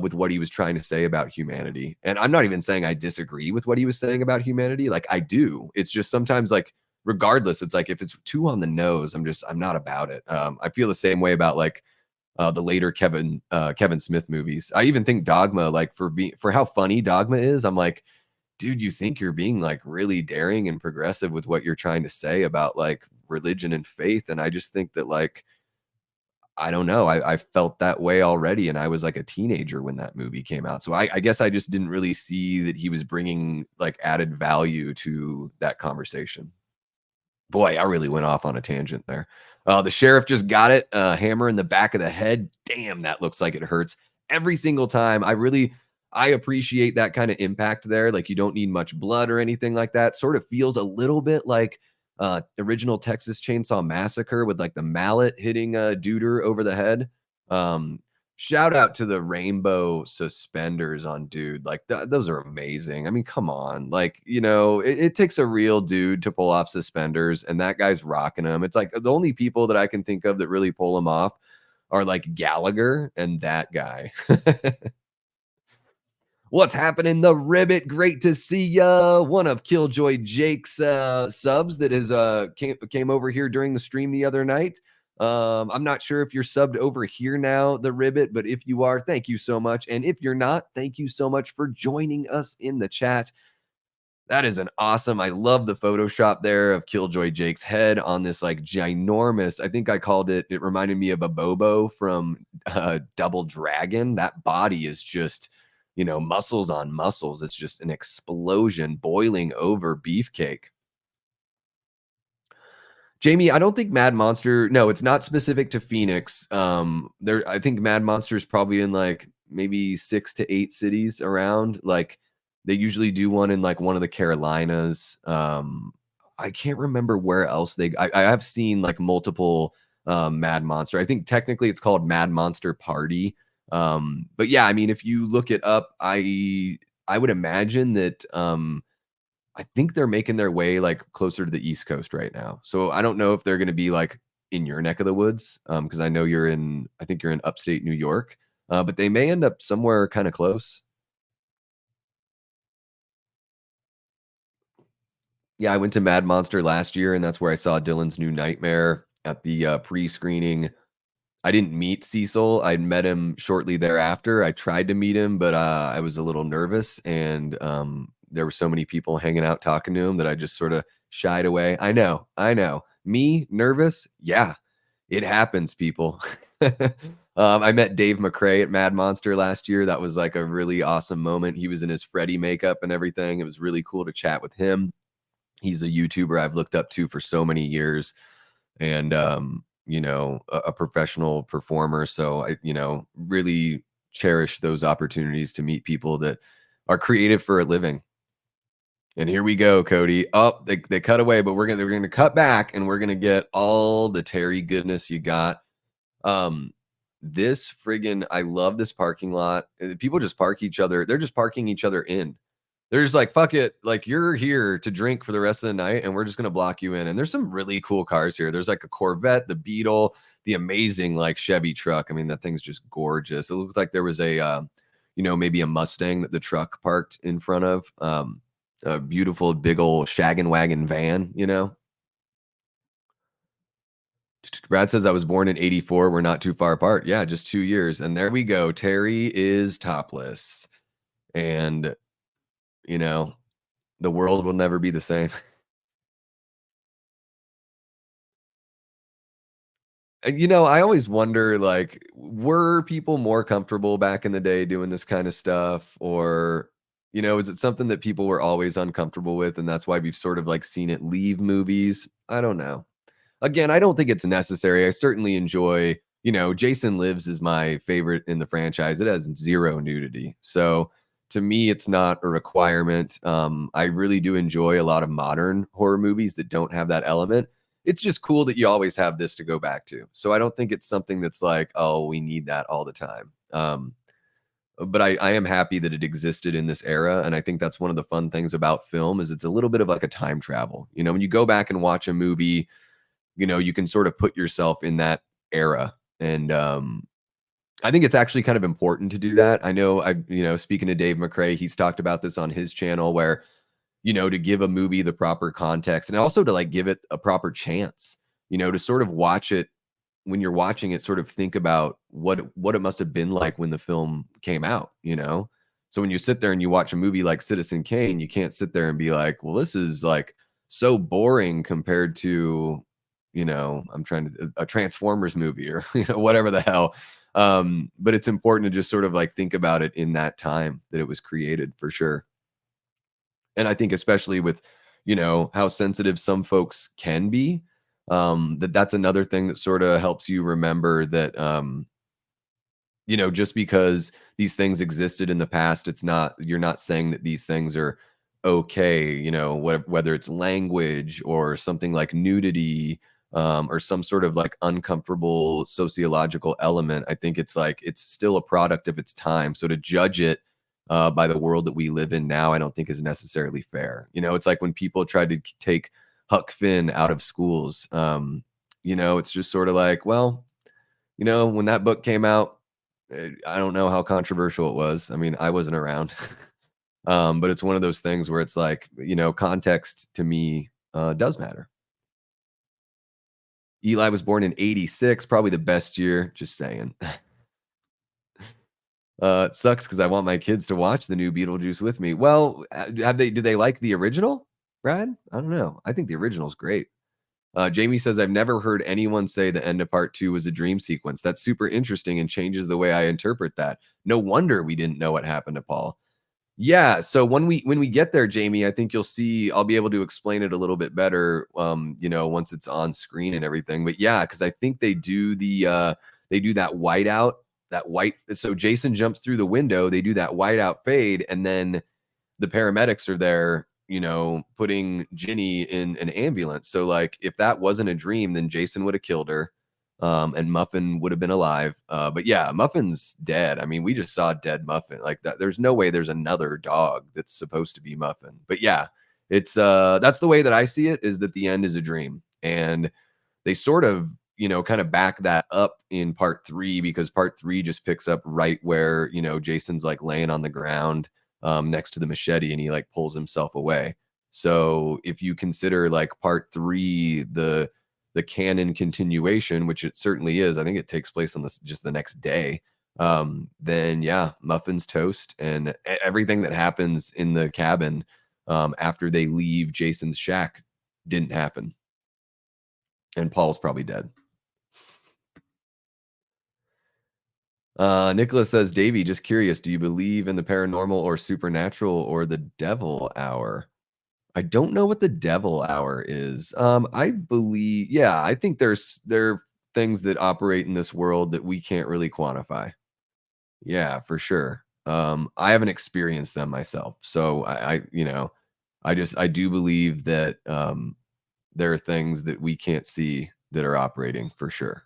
with what he was trying to say about humanity. And I'm not even saying I disagree with what he was saying about humanity. Like I do. It's just sometimes like regardless, it's like if it's too on the nose, I'm not about it. I feel the same way about like the later Kevin Smith movies. I even think Dogma, like for how funny Dogma is, I'm like, dude, you think you're being like really daring and progressive with what you're trying to say about like religion and faith. And I just think that like I don't know. I felt that way already, and I was like a teenager when that movie came out. So I guess I just didn't really see that he was bringing like added value to that conversation. Boy, I really went off on a tangent there. The sheriff just got it. Hammer in the back of the head. Damn, that looks like it hurts every single time. I appreciate that kind of impact there. Like you don't need much blood or anything like that. Sort of feels a little bit like original Texas Chainsaw Massacre with like the mallet hitting Duder over the head. Um, Shout out to the rainbow suspenders on dude. Like those are amazing. I mean, come on. Like, it takes a real dude to pull off suspenders, and that guy's rocking them. It's like the only people that I can think of that really pull them off are like Gallagher and that guy. What's happening, the Ribbit? Great to see ya. One of Killjoy Jake's subs that is came over here during the stream the other night. I'm not sure if you're subbed over here now, the Ribbit, but if you are, thank you so much. And if you're not, thank you so much for joining us in the chat. That is an awesome. I love the Photoshop there of Killjoy Jake's head on this like ginormous. I think I called it. It reminded me of a Bobo from Double Dragon. That body is just, muscles on muscles. It's just an explosion, boiling over beefcake. Jamie, I don't think Mad Monster. No, it's not specific to Phoenix. I think Mad Monster is probably in like maybe 6 to 8 cities around. Like they usually do one in like one of the Carolinas. I can't remember where else I have seen like multiple Mad Monster. I think technically it's called Mad Monster Party. But yeah, I mean, if you look it up, I would imagine that I think they're making their way like closer to the East Coast right now. So I don't know if they're going to be like in your neck of the woods, because I know I think you're in upstate New York, but they may end up somewhere kind of close. Yeah, I went to Mad Monster last year, and that's where I saw Dylan's New Nightmare at the pre-screening. I didn't meet Cecil. I'd met him shortly thereafter. I tried to meet him, but I was a little nervous, and there were so many people hanging out talking to him that I just sort of shied away. I know, I know. Me nervous? Yeah, it happens, people. I met Dave McRae at Mad Monster last year. That was like a really awesome moment. He was in his Freddy makeup and everything. It was really cool to chat with him. He's a YouTuber I've looked up to for so many years, and a professional performer. So I, really cherish those opportunities to meet people that are creative for a living. And here we go, Cody. Oh, they cut away, but we're gonna cut back, and we're gonna get all the Terry goodness you got. Um, this friggin' I love this parking lot. People just park each other. They're just parking each other in. They're just like, fuck it. Like, you're here to drink for the rest of the night, and we're just gonna block you in. And there's some really cool cars here. There's like a Corvette, the Beetle, the amazing like Chevy truck. I mean, that thing's just gorgeous. It looks like there was maybe a Mustang that the truck parked in front of. A beautiful big old shaggin' wagon van. Brad says I was born in 84. We're not too far apart. Yeah, just 2 years. And there we go. Terry is topless. And, you know, the world will never be the same. And, I always wonder, like, were people more comfortable back in the day doing this kind of stuff? Or, is it something that people were always uncomfortable with? And that's why we've sort of like seen it leave movies? I don't know. Again, I don't think it's necessary. I certainly enjoy, Jason Lives is my favorite in the franchise. It has zero nudity. So to me, it's not a requirement. I really do enjoy a lot of modern horror movies that don't have that element. It's just cool that you always have this to go back to. So I don't think it's something that's like, oh, we need that all the time. But I am happy that it existed in this era. And I think that's one of the fun things about film is it's a little bit of like a time travel. When you go back and watch a movie, you can sort of put yourself in that era. And I think it's actually kind of important to do that. I know speaking to Dave McRae, he's talked about this on his channel where, to give a movie the proper context and also to like give it a proper chance, to sort of watch it when you're watching it, sort of think about what it must have been like when the film came out. So when you sit there and you watch a movie like Citizen Kane, you can't sit there and be like, well, this is like so boring compared to, I'm trying to a Transformers movie or whatever the hell. But it's important to just sort of like think about it in that time that it was created for sure. And I think especially with, how sensitive some folks can be, that's another thing that sort of helps you remember that, just because these things existed in the past, you're not saying that these things are okay, whether it's language or something like nudity, or some sort of like uncomfortable sociological element. I think it's like, it's still a product of its time. So to judge it by the world that we live in now, I don't think is necessarily fair. It's like when people tried to take Huck Finn out of schools, it's just sort of like, well, when that book came out, I don't know how controversial it was. I mean, I wasn't around. But it's one of those things where it's like, context to me does matter. Eli was born in 86, probably the best year, just saying. It sucks because I want my kids to watch the new Beetlejuice with me. Well, do they like the original, Brad? I don't know. I think the original's great. Jamie says, I've never heard anyone say the end of part two was a dream sequence. That's super interesting and changes the way I interpret that. No wonder we didn't know what happened to Paul. Yeah, so when we get there, Jamie, I think you'll see I'll be able to explain it a little bit better, once it's on screen and everything. But yeah, because I think they do that whiteout, that white. So Jason jumps through the window, they do that whiteout fade, and then the paramedics are there, putting Ginny in an ambulance. So like if that wasn't a dream, then Jason would have killed her. And Muffin would have been alive. But yeah, Muffin's dead. I mean, we just saw dead Muffin like that. There's no way there's another dog that's supposed to be Muffin. But yeah, it's that's the way that I see it, is that the end is a dream. And they sort of, kind of back that up in part 3 because part 3 just picks up right where, Jason's like laying on the ground next to the machete and he like pulls himself away. So if you consider like part 3 the canon continuation, which it certainly is, I think it takes place on this just the next day. Then yeah, muffins toast and everything that happens in the cabin after they leave Jason's shack didn't happen. And Paul's probably dead. Nicholas says, Davey, just curious, do you believe in the paranormal or supernatural or the devil hour? I don't know what the devil hour is. I believe, yeah, I think there are things that operate in this world that we can't really quantify. Yeah, for sure. I haven't experienced them myself. So I do believe that there are things that we can't see that are operating for sure.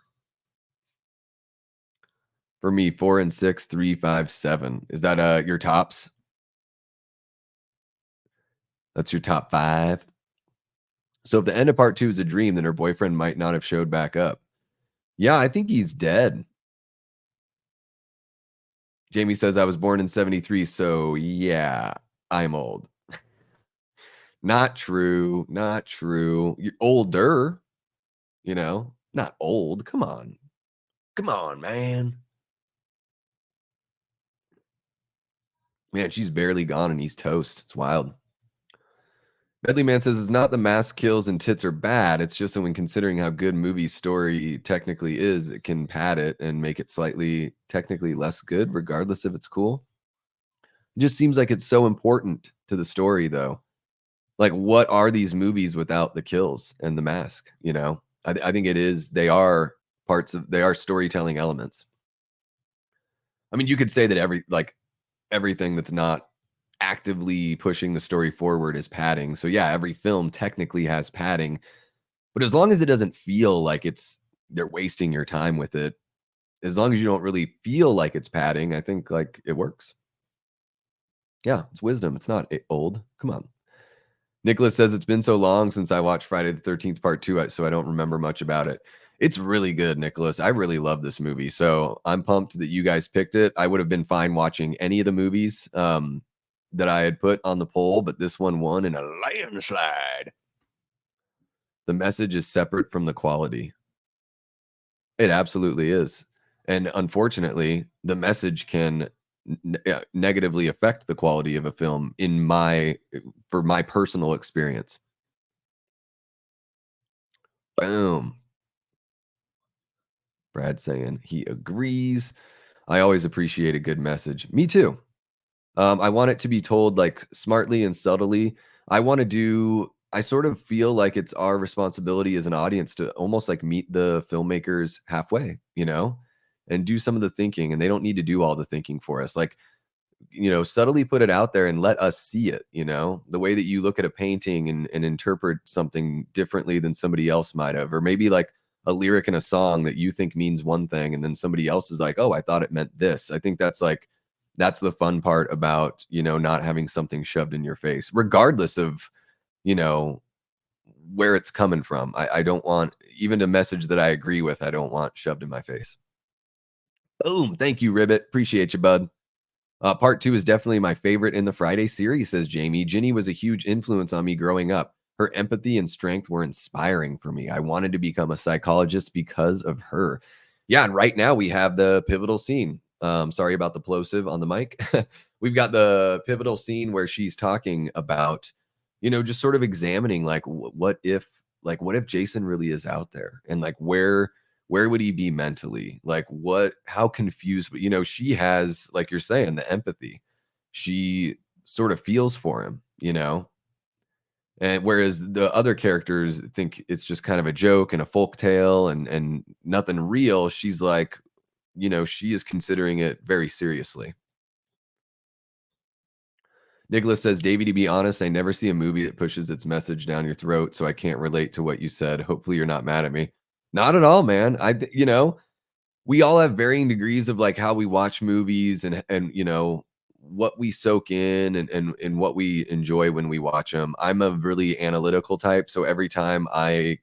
For me, 4 and 6, 3, 5, 7. Is that your tops? That's your top 5? So if the end of part 2 is a dream, then her boyfriend might not have showed back up. Yeah, I think he's dead. Jamie says I was born in 73, so yeah, I'm old. Not true, not true. You're older, not old. Come on. Come on, man. Man, she's barely gone and he's toast. It's wild. Medley Man says it's not the mask kills and tits are bad. It's just that when considering how good movie story technically is, it can pad it and make it slightly technically less good, regardless if it's cool. It just seems like it's so important to the story, though. Like, what are these movies without the kills and the mask? I think it is. They are they are storytelling elements. I mean, you could say that everything that's not actively pushing the story forward is padding. So yeah, every film technically has padding, but as long as it doesn't feel like they're wasting your time with it, as long as you don't really feel like it's padding, I think like it works. Yeah, it's wisdom. It's not old. Come on. Nicholas says it's been so long since I watched Friday the 13th part 2, so I don't remember much about it. It's really good, Nicholas. I really love this movie. So I'm pumped that you guys picked it. I would have been fine watching any of the movies that I had put on the poll, but this one won in a landslide. The message is separate from the quality. It absolutely is. And unfortunately, the message can negatively affect the quality of a film for my personal experience. Boom. Brad saying he agrees. I always appreciate a good message. Me too. I want it to be told like smartly and subtly. I sort of feel like it's our responsibility as an audience to almost like meet the filmmakers halfway, and do some of the thinking. And they don't need to do all the thinking for us. Like, subtly put it out there and let us see it, the way that you look at a painting and interpret something differently than somebody else might have, or maybe like a lyric in a song that you think means one thing and then somebody else is like, oh, I thought it meant this. I think that's the fun part about, not having something shoved in your face, regardless of, you know, where it's coming from. I don't want even a message that I agree with, I don't want shoved in my face. Boom. Thank you, Ribbit. Appreciate you, bud. Part 2 is definitely my favorite in the Friday series, says Jamie. Ginny was a huge influence on me growing up. Her empathy and strength were inspiring for me. I wanted to become a psychologist because of her. Yeah, and right now we have the pivotal scene. Sorry about the plosive on the mic. We've got the pivotal scene where she's talking about, just sort of examining like what if Jason really is out there and like where would he be mentally? Like how confused, but she has, like you're saying, the empathy. She sort of feels for him. And whereas the other characters think it's just kind of a joke and a folk tale and nothing real, she's like, she is considering it very seriously. Nicholas says, Davey, to be honest, I never see a movie that pushes its message down your throat, so I can't relate to what you said. Hopefully you're not mad at me. Not at all, man. We all have varying degrees of like how we watch movies and what we soak in and what we enjoy when we watch them. I'm a really analytical type, so every time I,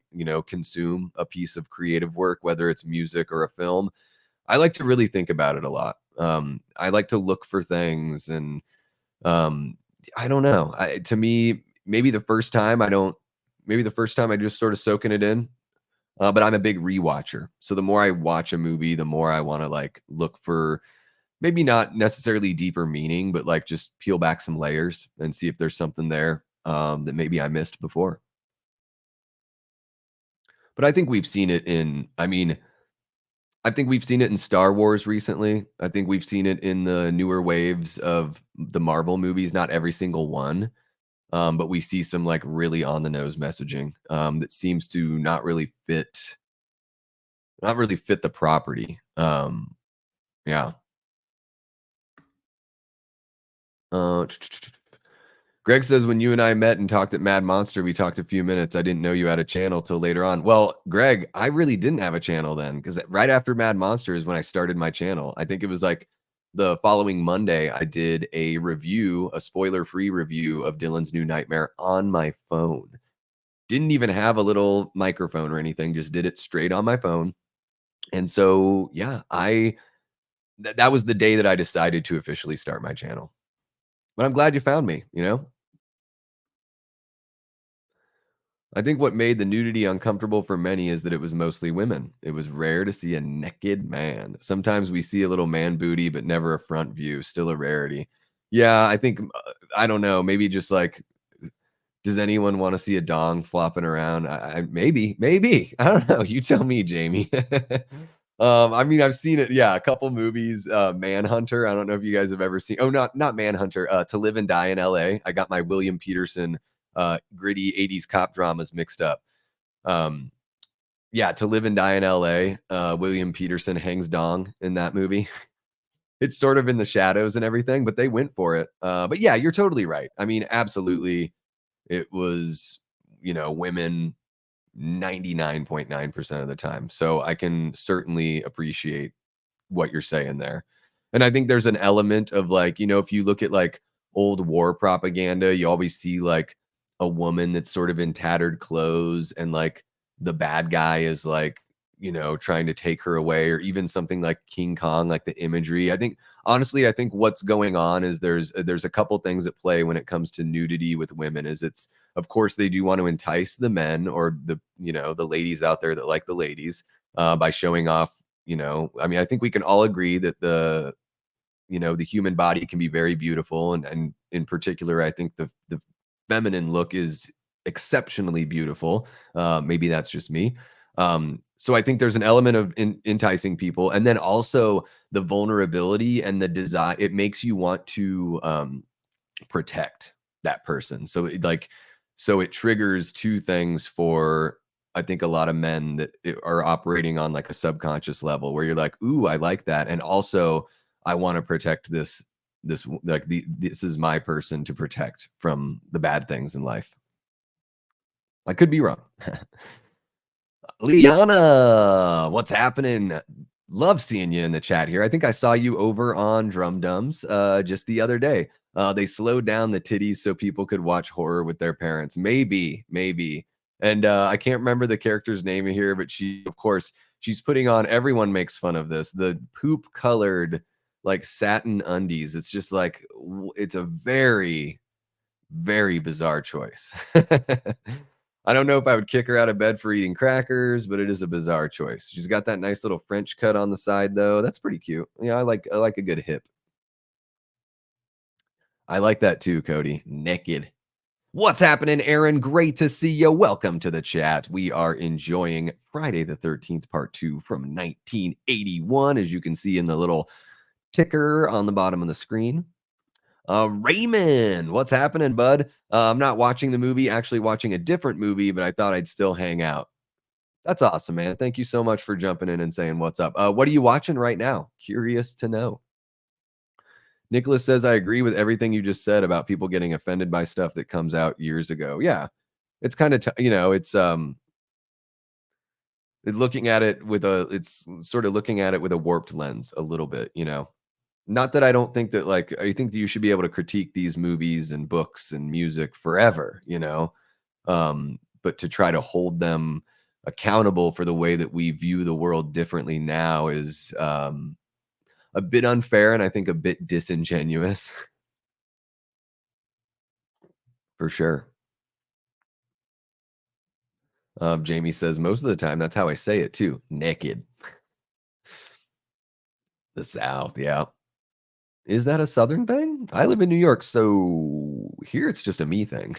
consume a piece of creative work, whether it's music or a film, I like to really think about it a lot. I like to look for things and um, I don't know. To me, maybe the first time I just sort of soaking it in. But I'm a big rewatcher. So the more I watch a movie, the more I want to like look for maybe not necessarily deeper meaning, but like just peel back some layers and see if there's something there that maybe I missed before. But I think we've seen it in, I mean, I think we've seen it in Star Wars recently. I think we've seen it in the newer waves of the Marvel movies, not every single one. But we see some like really on the nose messaging that seems to not really fit the property. Yeah. Uh, Greg says when you and I met and talked at Mad Monster, we talked a few minutes. I didn't know you had a channel till later on. Well, Greg, I really didn't have a channel then because right after Mad Monster is when I started my channel. I think it was like the following Monday, I did a spoiler free review of Dylan's New Nightmare on my phone. Didn't even have a little microphone or anything, just did it straight on my phone. And so, yeah, that was the day that I decided to officially start my channel. But I'm glad you found me. I think what made the nudity uncomfortable for many is that it was mostly women. It was rare to see a naked man. Sometimes we see a little man booty, but never a front view, still a rarity. Yeah, I think, I don't know, maybe just like, does anyone want to see a dong flopping around? Maybe. I don't know. You tell me, Jamie. I mean, I've seen it. Yeah, a couple movies. Manhunter. I don't know if you guys have ever seen. Oh, not Manhunter. To Live and Die in L.A. I got my William Peterson gritty '80s cop dramas mixed up. Um, yeah, To Live and Die in L.A. William Peterson hangs dong in that movie. It's sort of in the shadows and everything, but they went for it. But yeah, you're totally right. I mean, absolutely it was, women 99.9% of the time. So I can certainly appreciate what you're saying there. And I think there's an element of like, if you look at like old war propaganda, you always see like a woman that's sort of in tattered clothes and like the bad guy is like, trying to take her away or even something like King Kong, like the imagery. I think what's going on is there's a couple things at play when it comes to nudity with women is it's of course they do want to entice the men or the ladies out there that like the ladies by showing off I mean, I think we can all agree that the human body can be very beautiful. And in particular, I think the feminine look is exceptionally beautiful. Maybe that's just me. So I think there's an element of enticing people. And then also the vulnerability and the desire, it makes you want to protect that person. So it triggers two things for I think a lot of men that are operating on like a subconscious level where you're like, "Ooh, I like that." And also I want to protect this is my person to protect from the bad things in life. I could be wrong. Liana, what's happening? Love seeing you in the chat here. I think I saw you over on Drum Dums just the other day. They slowed down the titties so people could watch horror with their parents. Maybe. And I can't remember the character's name here, but of course, she's putting on, everyone makes fun of this, the poop colored like satin undies. It's just like, it's a very, very bizarre choice. I don't know if I would kick her out of bed for eating crackers, but it is a bizarre choice. She's got that nice little French cut on the side, though. That's pretty cute. Yeah, I like a good hip. I like that too, Cody. Naked. What's happening, Aaron? Great to see you. Welcome to the chat. We are enjoying Friday the 13th, part two from 1981, as you can see in the little ticker on the bottom of the screen. Raymond, what's happening, bud? I'm not watching the movie, actually watching a different movie, but I thought I'd still hang out. That's awesome, man. Thank you so much for jumping in and saying what's up. What are you watching right now? Curious to know. Nicholas says, I agree with everything you just said about people getting offended by stuff that comes out years ago. Yeah. It's kind of, it's sort of looking at it with a warped lens a little bit. Not that I don't think that, like, I think that you should be able to critique these movies and books and music forever, you know? But to try to hold them accountable for the way that we view the world differently now is, a bit unfair and I think a bit disingenuous, for sure. Jamie says, "Most of the time, that's how I say it too, naked." The South, yeah. Is that a Southern thing? I live in New York, so here it's just a me thing.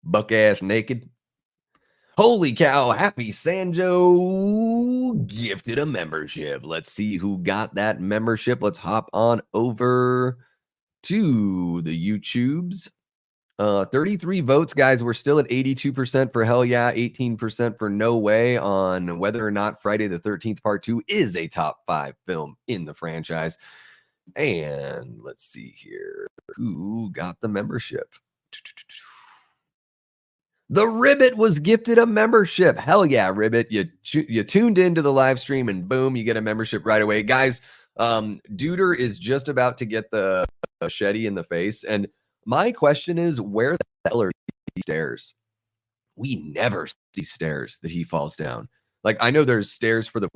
Buck ass naked. Holy cow, Happy Sanjo gifted a membership. Let's see who got that membership. Let's hop on over to the YouTubes. 33 votes, guys. We're still at 82% for hell yeah, 18% for no way on whether or not Friday the 13th Part 2 is a top 5 film in the franchise. And let's see here. Who got the membership? The Ribbit was gifted a membership. Hell yeah, Ribbit. You tuned into the live stream and boom, you get a membership right away. Guys, Duder is just about to get the machete in the face. And my question is, where the hell are these stairs? We never see stairs that he falls down. Like, I know there's stairs for the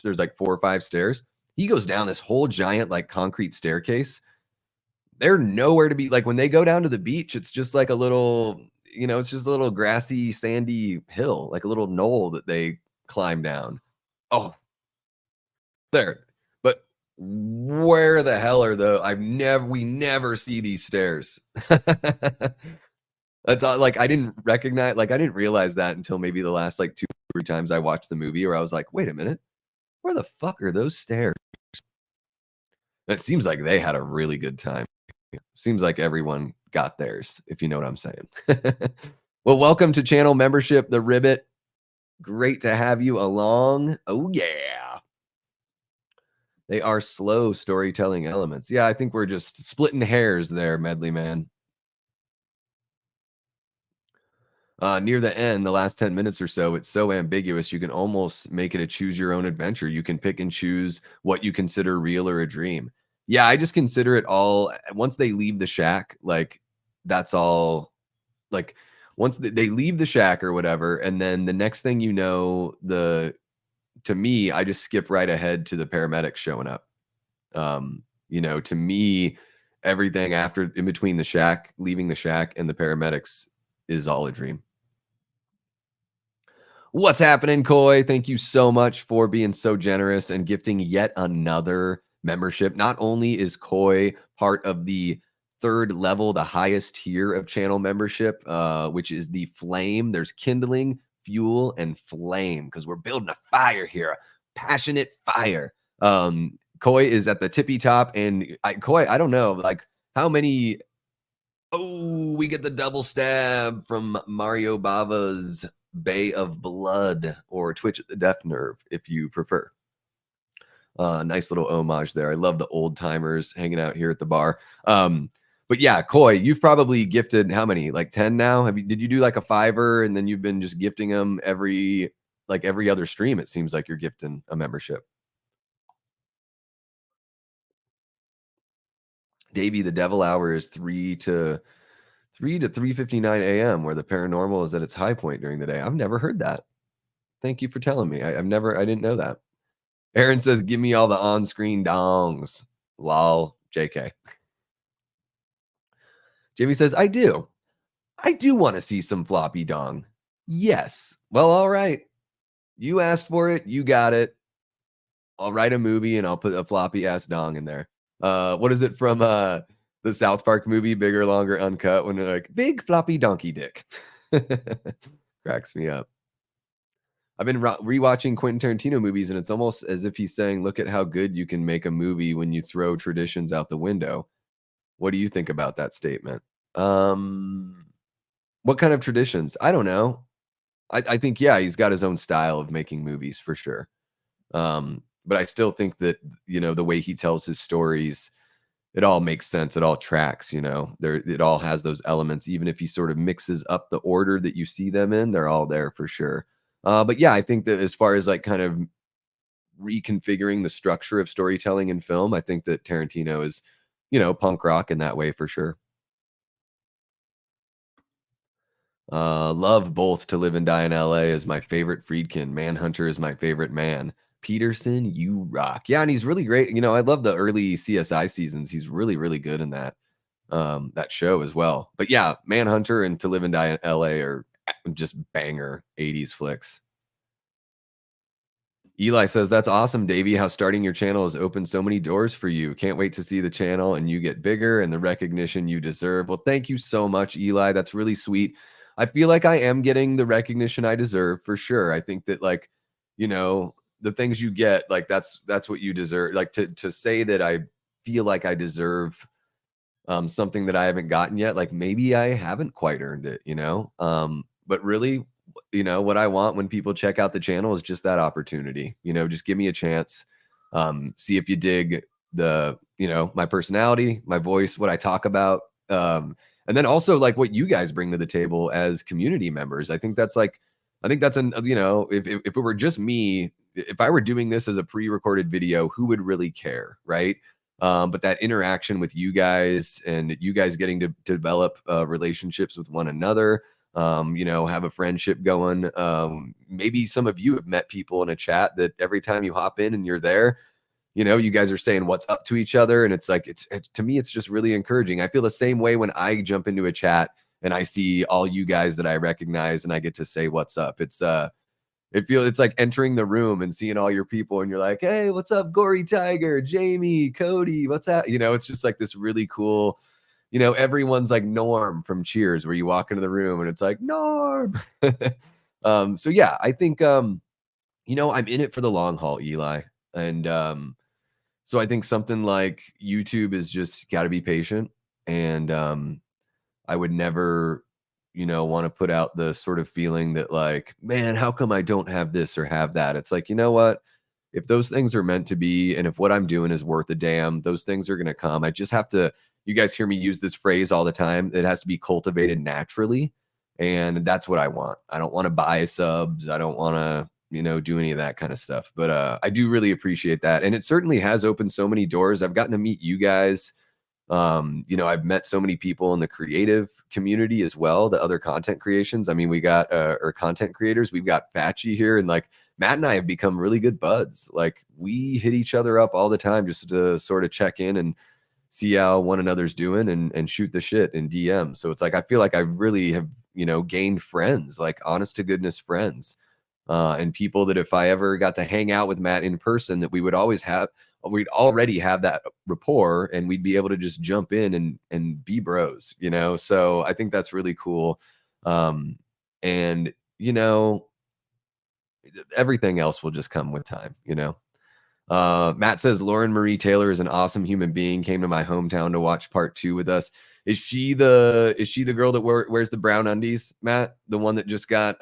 there's like 4 or 5 stairs. He goes down this whole giant like concrete staircase. They're nowhere to be. Like when they go down to the beach, it's just like a little, it's just a little grassy, sandy hill, like a little knoll that they climb down. Oh, there. But where the hell are the we never see these stairs. That's all, like I didn't recognize, like I didn't realize that until maybe the last like 2 or 3 times I watched the movie where I was like, wait a minute, where the fuck are those stairs? And it seems like they had a really good time. Seems like everyone got theirs, if you know what I'm saying. Well, welcome to channel membership, The Ribbit. Great to have you along. Oh, yeah. They are slow storytelling elements. Yeah, I think we're just splitting hairs there, Medley Man. Near the end, the last 10 minutes or so, it's so ambiguous, you can almost make it a choose your own adventure. You can pick and choose what you consider real or a dream. Yeah, I just consider it all once they leave the shack, like that's all like once they leave the shack or whatever, and then the next thing you know, to me, I just skip right ahead to the paramedics showing up. To me, everything after in between the shack, leaving the shack and the paramedics is all a dream. What's happening, Koi? Thank you so much for being so generous and gifting yet another membership. Not only is Koi part of the third level, the highest tier of channel membership, which is the flame. There's kindling, fuel, and flame because we're building a fire here, a passionate fire. Koi is at the tippy top, and Koi, I don't know, like how many. Oh, we get the double stab from Mario Bava's Bay of Blood, or Twitch at the Death Nerve, if you prefer. Nice little homage there. I love the old timers hanging out here at the bar. But yeah, Koi, you've probably gifted how many? Like 10 now? Did you do like a fiver and then you've been just gifting them every other stream? It seems like you're gifting a membership. Davey, the devil hour is 3 to 3:59 a.m., where the paranormal is at its high point during the day. I've never heard that. Thank you for telling me. I didn't know that. Aaron says, "Give me all the on-screen dongs." Lol, JK. Jamie says, "I do. I do want to see some floppy dong." Yes. Well, all right. You asked for it. You got it. I'll write a movie and I'll put a floppy ass dong in there. What is it from the South Park movie, Bigger, Longer, Uncut, when they're like, big floppy donkey dick? Cracks me up. I've been rewatching Quentin Tarantino movies, and it's almost as if he's saying, look at how good you can make a movie when you throw traditions out the window. What do you think about that statement? What kind of traditions? I don't know. I think, yeah, he's got his own style of making movies for sure. But I still think that, the way he tells his stories, it all makes sense. It all tracks, it all has those elements. Even if he sort of mixes up the order that you see them in, they're all there for sure. But yeah, I think that as far as like kind of reconfiguring the structure of storytelling in film. I think that Tarantino is, punk rock in that way for sure. Love both To Live and Die in LA is my favorite Friedkin. Manhunter is my favorite man. Peterson, you rock. Yeah, and he's really great. I love the early CSI seasons. He's really, really good in that show as well. But yeah, Manhunter and To Live and Die in LA are just banger 80s flicks. Eli says, "That's awesome, Davey, how starting your channel has opened so many doors for you. Can't wait to see the channel and you get bigger and the recognition you deserve." Well, thank you so much, Eli. That's really sweet. I feel like I am getting the recognition I deserve for sure. I think that you know, the things you get, like that's what you deserve. Like to say that I feel like I deserve something that I haven't gotten yet, like maybe I haven't quite earned it. But really, what I want when people check out the channel is just that opportunity. Just give me a chance. See if you dig my personality, my voice, what I talk about. And then also like what you guys bring to the table as community members. I think that's if it were just me, if I were doing this as a pre-recorded video, who would really care, right? But that interaction with you guys and you guys getting to develop relationships with one another, have a friendship going. Maybe some of you have met people in a chat that every time you hop in and you're there, you guys are saying what's up to each other. And it's like, it's to me, it's just really encouraging. I feel the same way when I jump into a chat and I see all you guys that I recognize and I get to say what's up. It's like entering the room and seeing all your people and you're like, "Hey, what's up, Gory Tiger, Jamie, Cody, what's that?" It's just like this really cool, everyone's like Norm from Cheers, where you walk into the room and it's like Norm. So yeah, I think I'm in it for the long haul, Eli. And so I think something like YouTube is just gotta be patient. And I would never, want to put out the sort of feeling that like, man, how come I don't have this or have that? It's like, you know what? If those things are meant to be, and if what I'm doing is worth a damn, those things are going to come. I just have to, you guys hear me use this phrase all the time. It has to be cultivated naturally. And that's what I want. I don't want to buy subs. I don't want to, do any of that kind of stuff. But I do really appreciate that. And it certainly has opened so many doors. I've gotten to meet you guys. I've met so many people in the creative community as well, the other content creations. I mean, we got or content creators. We've got Fatchy here, and like Matt and I have become really good buds. Like we hit each other up all the time just to sort of check in and see how one another's doing and shoot the shit in DM. So it's like I feel like I really have, gained friends, like honest to goodness friends. And people that if I ever got to hang out with Matt in person, that we'd already have that rapport and we'd be able to just jump in and be bros. So I think that's really cool. And everything else will just come with time. Matt says Lauren Marie Taylor is an awesome human being, came to my hometown to watch part 2 with us. Is she the girl that wears the brown undies, Matt? The one that just got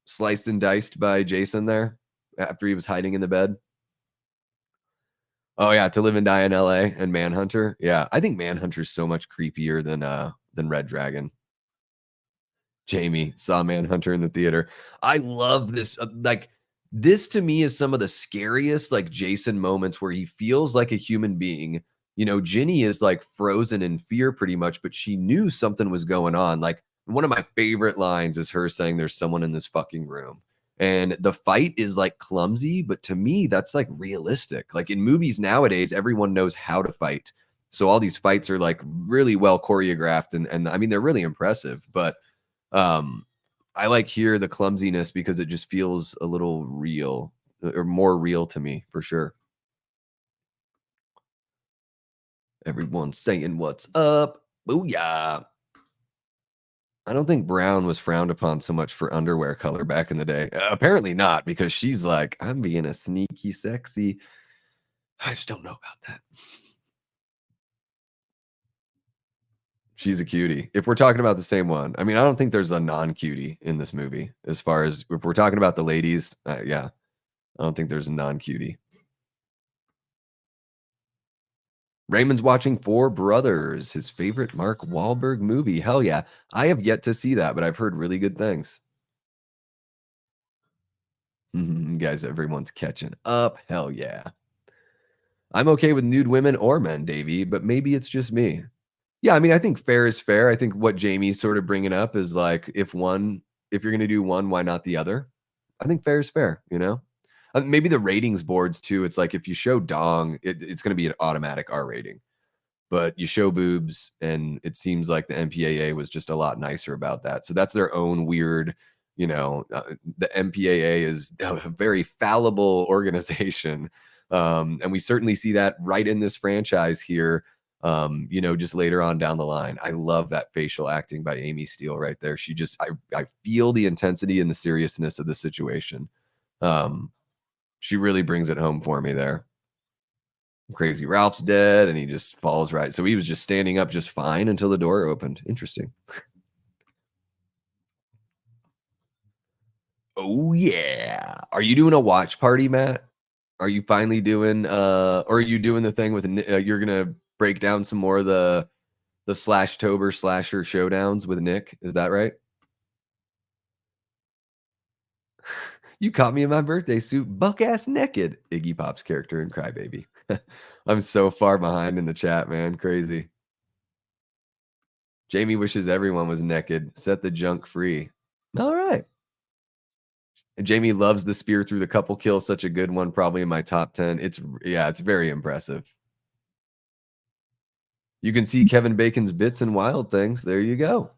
sliced and diced by Jason there after he was hiding in the bed? Oh yeah, To Live and Die in LA and Manhunter. Yeah, I think Manhunter's so much creepier than Red Dragon. Jamie saw Manhunter in the theater. I love this. Like this to me is some of the scariest like Jason moments where he feels like a human being. Ginny is like frozen in fear pretty much, but she knew something was going on. Like one of my favorite lines is her saying, "There's someone in this fucking room." And the fight is like clumsy, but to me, that's like realistic. Like in movies nowadays, everyone knows how to fight. So all these fights are like really well choreographed and I mean they're really impressive, but um, I like here the clumsiness because it just feels a little real or more real to me for sure. Everyone's saying what's up. Booyah. I don't think brown was frowned upon so much for underwear color back in the day. Apparently not, because she's like, I'm being a sneaky sexy. I just don't know about that. She's a cutie. If we're talking about the same one, I mean, I don't think there's a non-cutie in this movie. As far as if we're talking about the ladies, yeah, I don't think there's a non-cutie. Raymond's watching Four Brothers, his favorite Mark Wahlberg movie. Hell yeah. I have yet to see that, but I've heard really good things. Guys, everyone's catching up. Hell yeah. I'm okay with nude women or men, Davey, but maybe it's just me. Yeah, I mean, I think fair is fair. I think what Jamie's sort of bringing up is like, if you're gonna do one, why not the other? I think fair is fair, you know? Maybe the ratings boards too. It's like if you show dong, it's gonna be an automatic R rating. But you show boobs, and it seems like the MPAA was just a lot nicer about that. So that's their own weird, the MPAA is a very fallible organization. And we certainly see that right in this franchise here, just later on down the line. I love that facial acting by Amy Steele right there. I feel the intensity and the seriousness of the situation. Um, she really brings it home for me there. Crazy Ralph's dead, and he just falls right. So he was just standing up just fine until the door opened. Interesting. Oh yeah. Are you doing a watch party, Matt? Are you finally doing or are you doing the thing with you're going to break down some more of the slash tober slasher showdowns with Nick? Is that right? You caught me in my birthday suit, buck ass naked. Iggy Pop's character in Crybaby. I'm so far behind in the chat, man. Crazy. Jamie wishes everyone was naked. Set the junk free. All right. And Jamie loves the spear through the couple kill. Such a good one. Probably in my top 10. It's very impressive. You can see Kevin Bacon's bits and wild things. There you go.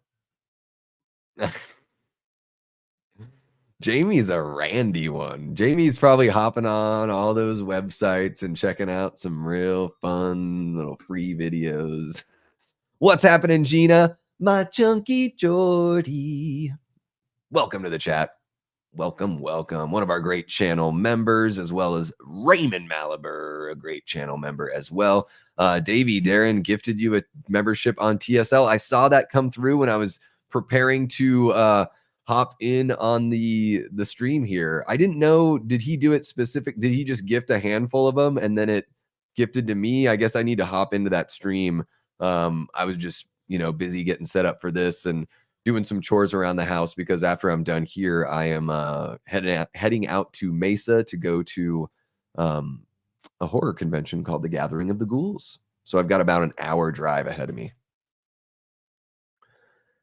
Jamie's a randy one. Jamie's probably hopping on all those websites and checking out some real fun little free videos. What's happening, Gina? My chunky Geordie. Welcome to the chat. Welcome, welcome. One of our great channel members, as well as Raymond Malaber, a great channel member as well. Davey, Darren gifted you a membership on TSL. I saw that come through when I was preparing to hop in on the stream here. I didn't know, did he do it specific? Did he just gift a handful of them and then it gifted to me? I guess I need to hop into that stream. I was just, busy getting set up for this and doing some chores around the house because after I'm done here, I am heading out to Mesa to go to a horror convention called The Gathering of the Ghouls. So I've got about an hour drive ahead of me.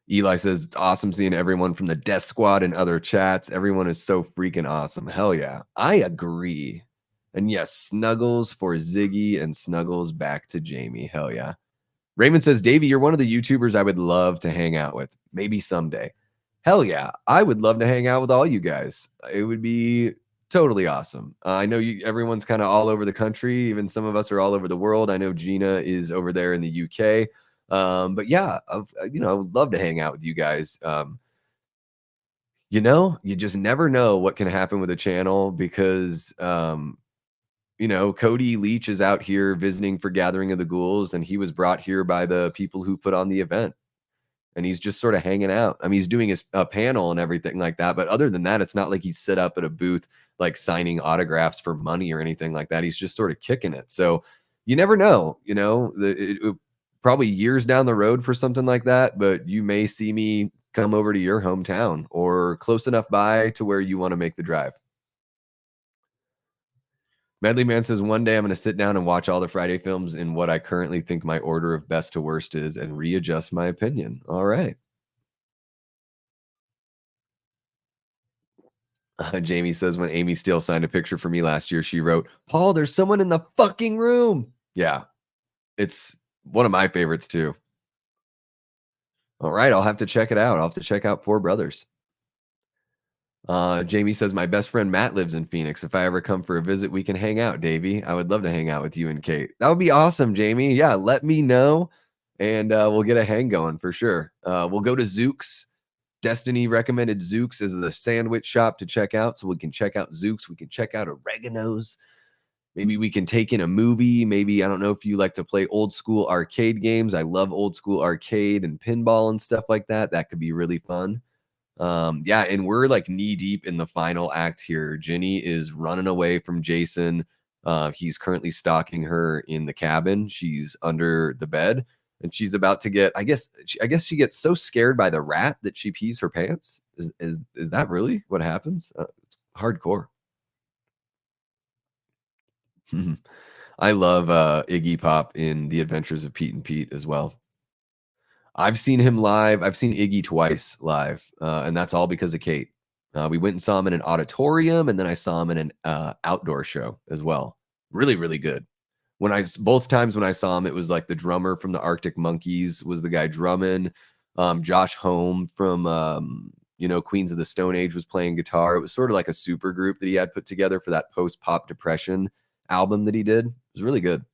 Eli says it's awesome seeing everyone from the Death Squad and other chats. Everyone is so freaking awesome. Hell yeah. I agree. And yes, snuggles for Ziggy and snuggles back to Jamie. Hell yeah. Raymond says, Davey, you're one of the YouTubers I would love to hang out with. Maybe someday. Hell yeah. I would love to hang out with all you guys. It would be totally awesome. I know everyone's kind of all over the country. Even some of us are all over the world. I know Gina is over there in the UK. But yeah, I would love to hang out with you guys. You just never know what can happen with a channel because Cody Leach is out here visiting for Gathering of the Ghouls, and he was brought here by the people who put on the event. And he's just sort of hanging out. I mean, he's doing his panel and everything like that. But other than that, it's not like he's set up at a booth, like signing autographs for money or anything like that. He's just sort of kicking it. So you never know, probably years down the road for something like that. But you may see me come over to your hometown or close enough by to where you want to make the drive. Medley Man says, one day I'm going to sit down and watch all the Friday films in what I currently think my order of best to worst is and readjust my opinion. All right. Jamie says, when Amy Steele signed a picture for me last year, she wrote, Paul, there's someone in the fucking room. Yeah. It's one of my favorites too. All right. I'll have to check it out. I'll have to check out Four Brothers. Jamie says, my best friend Matt lives in Phoenix. If I ever come for a visit, we can hang out, Davey. I would love to hang out with you and Kate. That would be awesome, Jamie. Yeah, let me know, and we'll get a hang going for sure. We'll go to Zook's. Destiny recommended Zook's as the sandwich shop to check out, so we can check out Zook's. We can check out Oregano's. Maybe we can take in a movie. Maybe, I don't know if you like to play old school arcade games. I love old school arcade and pinball and stuff like that. That could be really fun. Yeah, and we're like knee deep in the final act here. Jenny is running away from Jason. He's currently stalking her in the cabin. She's under the bed, and she's about to get. I guess she gets so scared by the rat that she pees her pants. Is that really what happens? It's hardcore. I love, Iggy Pop in The Adventures of Pete and Pete as well. I've seen him live. I've seen Iggy twice live, and that's all because of Kate. We went and saw him in an auditorium, and then I saw him in an, outdoor show as well. Really, really good. Both times when I saw him, it was like the drummer from the Arctic Monkeys was the guy drumming. Josh Homme from, Queens of the Stone Age was playing guitar. It was sort of like a super group that he had put together for that post-pop depression album that he did. It was really good.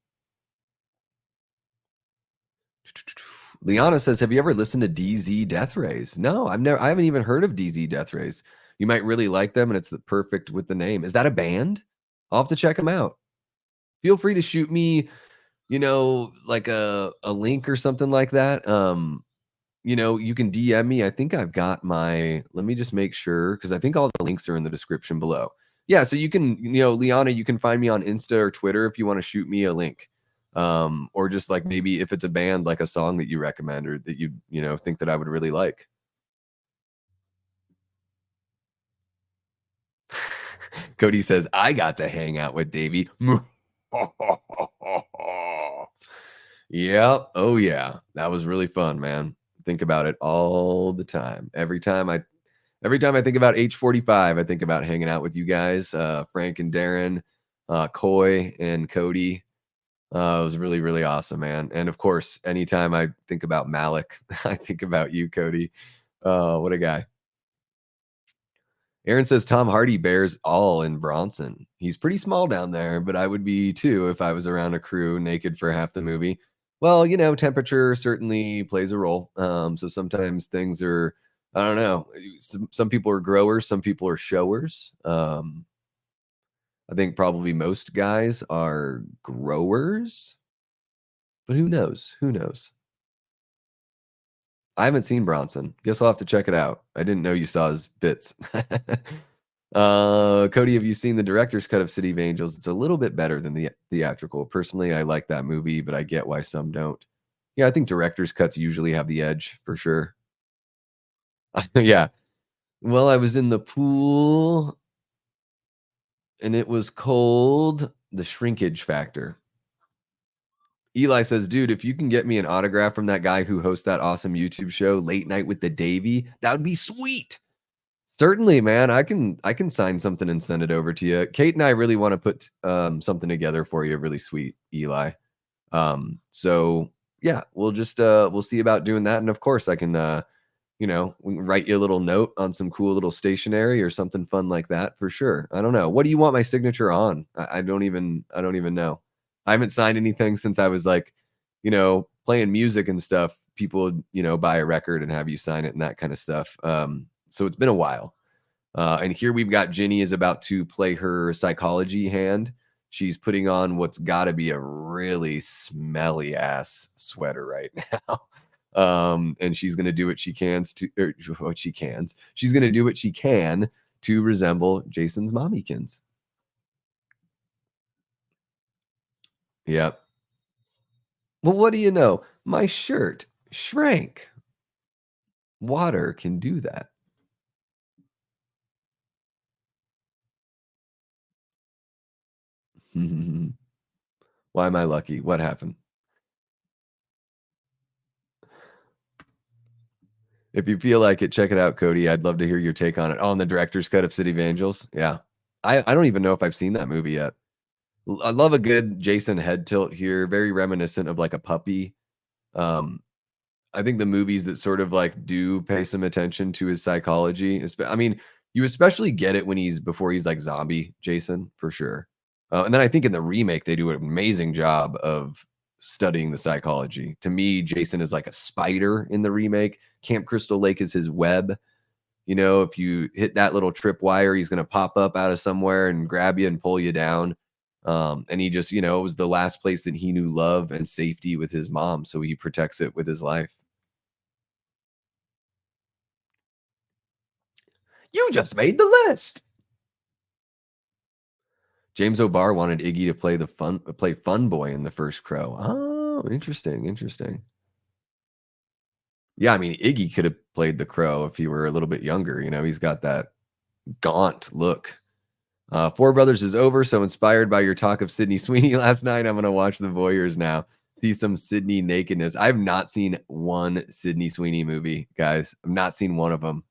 Liana says, "Have you ever listened to DZ Death Rays?" No, I haven't even heard of DZ Death Rays. You might really like them, and it's the perfect with the name. Is that a band? I'll have to check them out. Feel free to shoot me, like a link or something like that. You can DM me. I think I've got let me just make sure because I think all the links are in the description below. Yeah, so you can, Liana, you can find me on Insta or Twitter if you want to shoot me a link. Or just like maybe if it's a band, like a song that you recommend or that you think that I would really like. Cody says, I got to hang out with Davey. Yeah. Oh yeah. That was really fun, man. Think about it all the time. Every time I think about H45, I think about hanging out with you guys, Frank and Darren, Coy and Cody. It was really, really awesome, man. And of course, anytime I think about Malik, I think about you, Cody. What a guy. Aaron says Tom Hardy bears all in Bronson. He's pretty small down there, but I would be too if I was around a crew naked for half the movie. Well, temperature certainly plays a role. So sometimes things are, I don't know. Some people are growers, some people are showers. I think probably most guys are growers, but who knows? Who knows? I haven't seen Bronson. Guess I'll have to check it out. I didn't know you saw his bits. Cody, have you seen the director's cut of City of Angels? It's a little bit better than the theatrical. Personally, I like that movie, but I get why some don't. Yeah, I think director's cuts usually have the edge for sure. Yeah. Well, I was in the pool and it was cold. The shrinkage factor. Eli says, dude, if you can get me an autograph from that guy who hosts that awesome YouTube show, Late Night with the Davy, that would be sweet. Certainly, man. I can sign something and send it over to you. Kate and I really want to put something together for you, really sweet, Eli. So yeah, we'll see about doing that. And of course I can we can write you a little note on some cool little stationery or something fun like that for sure. I don't know. What do you want my signature on? I don't even know. I haven't signed anything since I was like, playing music and stuff. People would, buy a record and have you sign it and that kind of stuff. So it's been a while. And here we've got Ginny is about to play her psychology hand. She's putting on what's got to be a really smelly ass sweater right now. And she's gonna do what she can to or what she can. She's gonna do what she can to resemble Jason's mommykins. Yep. Well, what do you know? My shirt shrank. Water can do that. Why am I lucky? What happened? If you feel like it, check it out, Cody. I'd love to hear your take on it. On the director's cut of City of Angels. Yeah. I don't even know if I've seen that movie yet. I love a good Jason head tilt here, very reminiscent of like a puppy. Um, I think the movies that sort of like do pay some attention to his psychology, I mean, you especially get it when before he's like zombie Jason for sure. And then I think in the remake, they do an amazing job of studying the psychology. To me, Jason is like a spider in the remake. Camp Crystal Lake is his web. If you hit that little tripwire, he's going to pop up out of somewhere and grab you and pull you down. And he just, it was the last place that he knew love and safety with his mom. So he protects it with his life. You just made the list. James O'Barr wanted Iggy to play Fun Boy in the first Crow. Oh, interesting, interesting. Yeah, I mean, Iggy could have played the Crow if he were a little bit younger. He's got that gaunt look. Four Brothers is over, so inspired by your talk of Sydney Sweeney last night, I'm gonna watch The Voyeurs now. See some Sydney nakedness. I've not seen one Sydney Sweeney movie, guys. I've not seen one of them.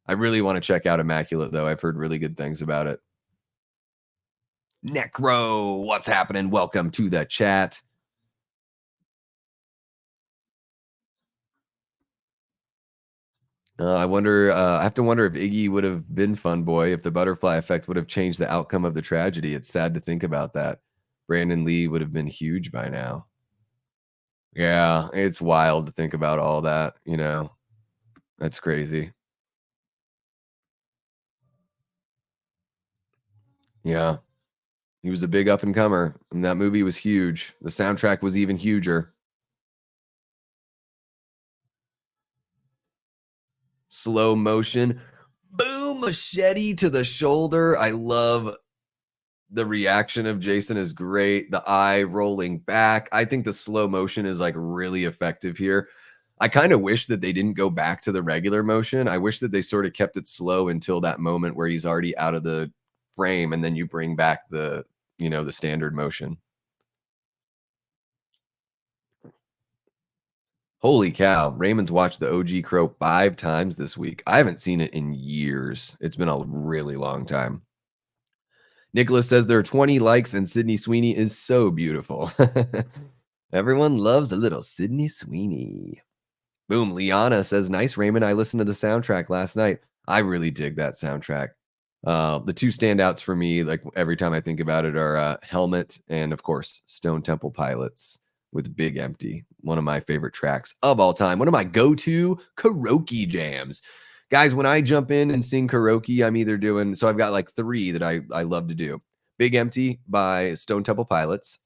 I really want to check out Immaculate though. I've heard really good things about it. Necro, what's happening? Welcome to the chat. I wonder. I have to wonder if Iggy would have been Fun Boy if the butterfly effect would have changed the outcome of the tragedy. It's sad to think about that. Brandon Lee would have been huge by now. Yeah, it's wild to think about all that. That's crazy. Yeah, he was a big up and comer, and that movie was huge. The soundtrack was even huger. Slow motion, boom, machete to the shoulder. I love the reaction of Jason is great. The eye rolling back. I think the slow motion is like really effective here. I kind of wish that they didn't go back to the regular motion. I wish that they sort of kept it slow until that moment where he's already out of the frame and then you bring back the standard motion. Holy cow. Raymond's watched the OG Crow 5 times this week. I haven't seen it in years. It's been a really long time. Nicholas says there are 20 likes and Sydney Sweeney is so beautiful. Everyone loves a little Sydney Sweeney. Boom. Liana says, nice, Raymond. I listened to the soundtrack last night. I really dig that soundtrack. The two standouts for me, like every time I think about it, are Helmet and, of course, Stone Temple Pilots with Big Empty. One of my favorite tracks of all time. One of my go-to karaoke jams. Guys, when I jump in and sing karaoke, I'm either doing, so I've got like three that I love to do. Big Empty by Stone Temple Pilots.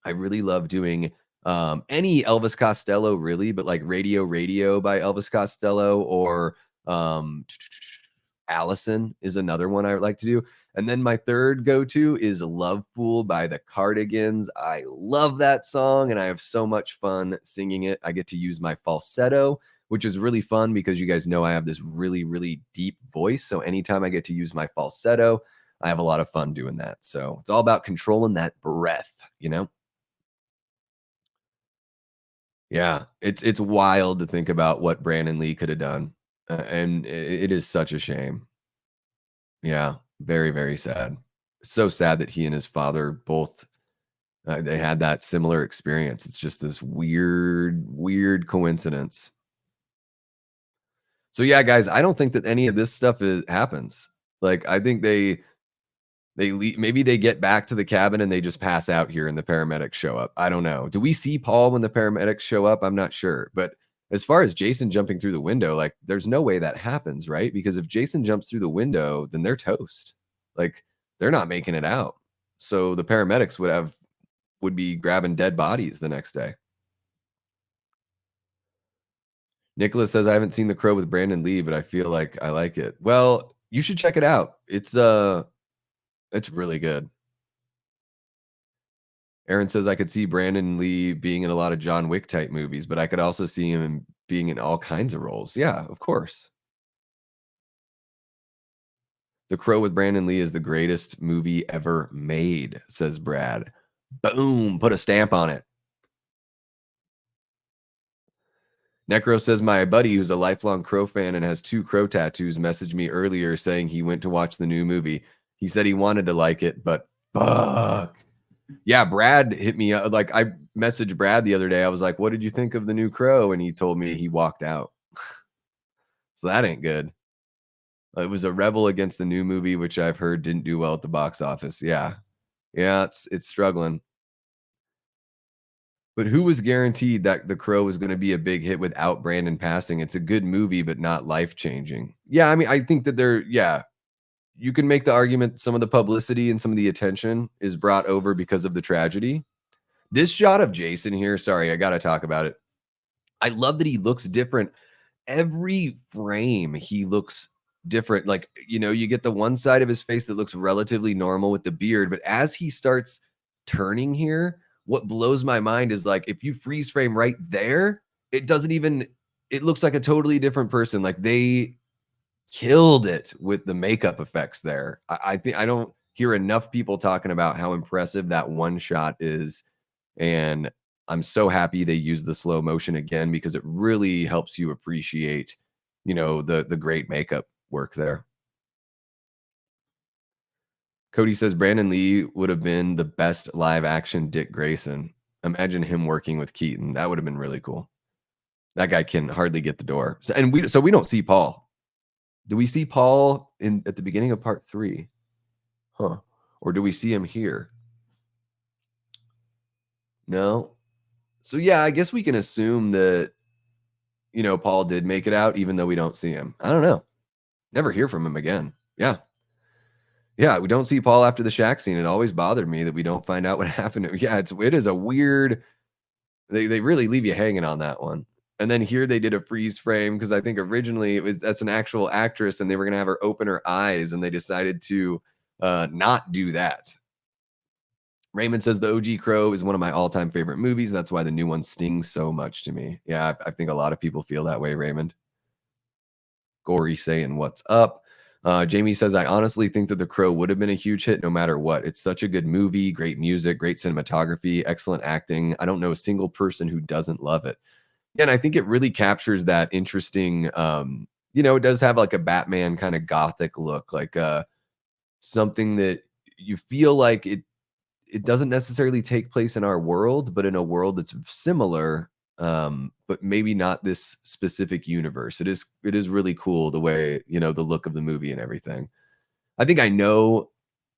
I really love doing any Elvis Costello, really, but like Radio by Elvis Costello or um, Allison is another one I would like to do. And then my third go-to is Love Fool by the Cardigans. I love that song and I have so much fun singing it. I get to use my falsetto, which is really fun because you guys know I have this really, really deep voice. So anytime I get to use my falsetto, I have a lot of fun doing that. So it's all about controlling that breath. Yeah, it's wild to think about what Brandon Lee could have done, and it is such a shame. Yeah, very, very sad. So sad that he and his father both they had that similar experience. It's just this weird, weird coincidence. So yeah, guys, I don't think that any of this stuff happens. Like, I think maybe they get back to the cabin and they just pass out here and the paramedics show up. I don't know. Do we see Paul when the paramedics show up? I'm not sure. But as far as Jason jumping through the window, like there's no way that happens, right? Because if Jason jumps through the window, then they're toast. Like they're not making it out. So the paramedics would be grabbing dead bodies the next day. Nicholas says I haven't seen The Crow with Brandon Lee, but I feel like I like it. Well, you should check it out. It's really good. Aaron says I could see Brandon Lee being in a lot of John Wick type movies, but I could also see him being in all kinds of roles. Yeah, of course. The Crow with Brandon Lee is the greatest movie ever made, says Brad. Boom, put a stamp on it. Necro says my buddy, who's a lifelong Crow fan and has 2 Crow tattoos, messaged me earlier saying he went to watch the new movie. He said he wanted to like it, but fuck. Yeah, Brad hit me up. Like I messaged Brad the other day. I was like, "What did you think of the new Crow?" And he told me he walked out. So that ain't good. It was a rebel against the new movie, which I've heard didn't do well at the box office. Yeah. Yeah, it's struggling. But who was guaranteed that The Crow was going to be a big hit without Brandon passing? It's a good movie, but not life-changing. Yeah, I mean, I think that you can make the argument some of the publicity and some of the attention is brought over because of the tragedy. This shot of Jason here, sorry, I got to talk about it. I love that he looks different. Every frame, he looks different. Like, you get the one side of his face that looks relatively normal with the beard, but as he starts turning here, what blows my mind is like if you freeze frame right there, it doesn't even it looks like a totally different person. Like killed it with the makeup effects there. I think I don't hear enough people talking about how impressive that one shot is, and I'm so happy they used the slow motion again because it really helps you appreciate, the great makeup work there. Cody says Brandon Lee would have been the best live action Dick Grayson. Imagine him working with Keaton. That would have been really cool. That guy can hardly get the door. So we don't see Paul. Do we see Paul in at the beginning of part 3? Huh. Or do we see him here? No. So yeah, I guess we can assume that, Paul did make it out even though we don't see him. I don't know. Never hear from him again. Yeah. Yeah, we don't see Paul after the shack scene. It always bothered me that we don't find out what happened to him. Yeah, it is a weird. They really leave you hanging on that one. And then here they did a freeze frame because I think originally that's an actual actress and they were gonna have her open her eyes and they decided to not do that. Raymond says the OG Crow is one of my all-time favorite movies. That's why the new one stings so much to me. Yeah, I think a lot of people feel that way, Raymond. Gory saying what's up. Jamie says, I honestly think that The Crow would have been a huge hit no matter what. It's such a good movie, great music, great cinematography, excellent acting. I don't know a single person who doesn't love it. Yeah, and I think it really captures that interesting, it does have like a Batman kind of gothic look, like something that you feel like it doesn't necessarily take place in our world, but in a world that's similar, but maybe not this specific universe. It is really cool the way, the look of the movie and everything. I think I know,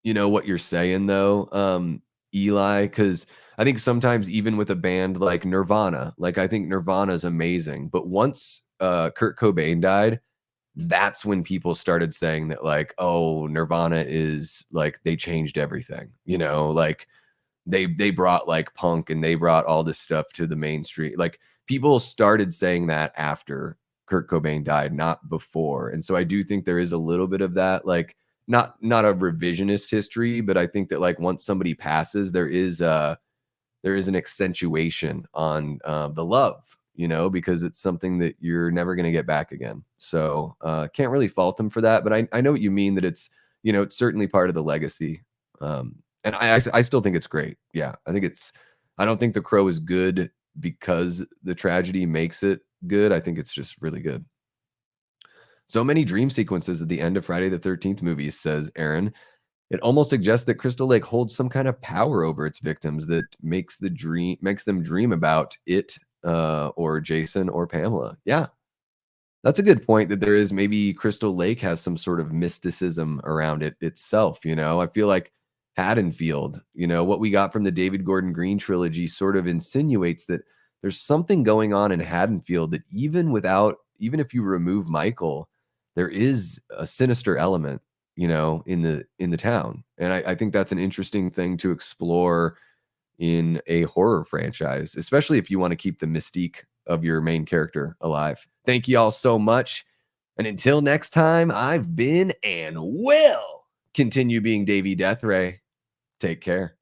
what you're saying though, Eli, because I think sometimes even with a band like Nirvana, like I think Nirvana is amazing, but once Kurt Cobain died, that's when people started saying that like, oh, Nirvana is like they changed everything, like they brought like punk and they brought all this stuff to the mainstream. Like people started saying that after Kurt Cobain died, not before. And so I do think there is a little bit of that, like not a revisionist history, but I think that like once somebody passes, there is an accentuation on the love, because it's something that you're never going to get back again. So can't really fault them for that. But I know what you mean that it's certainly part of the legacy. And I still think it's great. Yeah, I don't think The Crow is good because the tragedy makes it good. I think it's just really good. So many dream sequences at the end of Friday the 13th movies, says Aaron. It almost suggests that Crystal Lake holds some kind of power over its victims that makes them dream about it, or Jason or Pamela. Yeah, that's a good point that there is maybe Crystal Lake has some sort of mysticism around it itself. I feel like Haddonfield, what we got from the David Gordon Green trilogy sort of insinuates that there's something going on in Haddonfield that even if you remove Michael, there is a sinister element, in the town. And I think that's an interesting thing to explore in a horror franchise, especially if you want to keep the mystique of your main character alive. Thank you all so much. And until next time, I've been and will continue being Davey Deathray. Take care.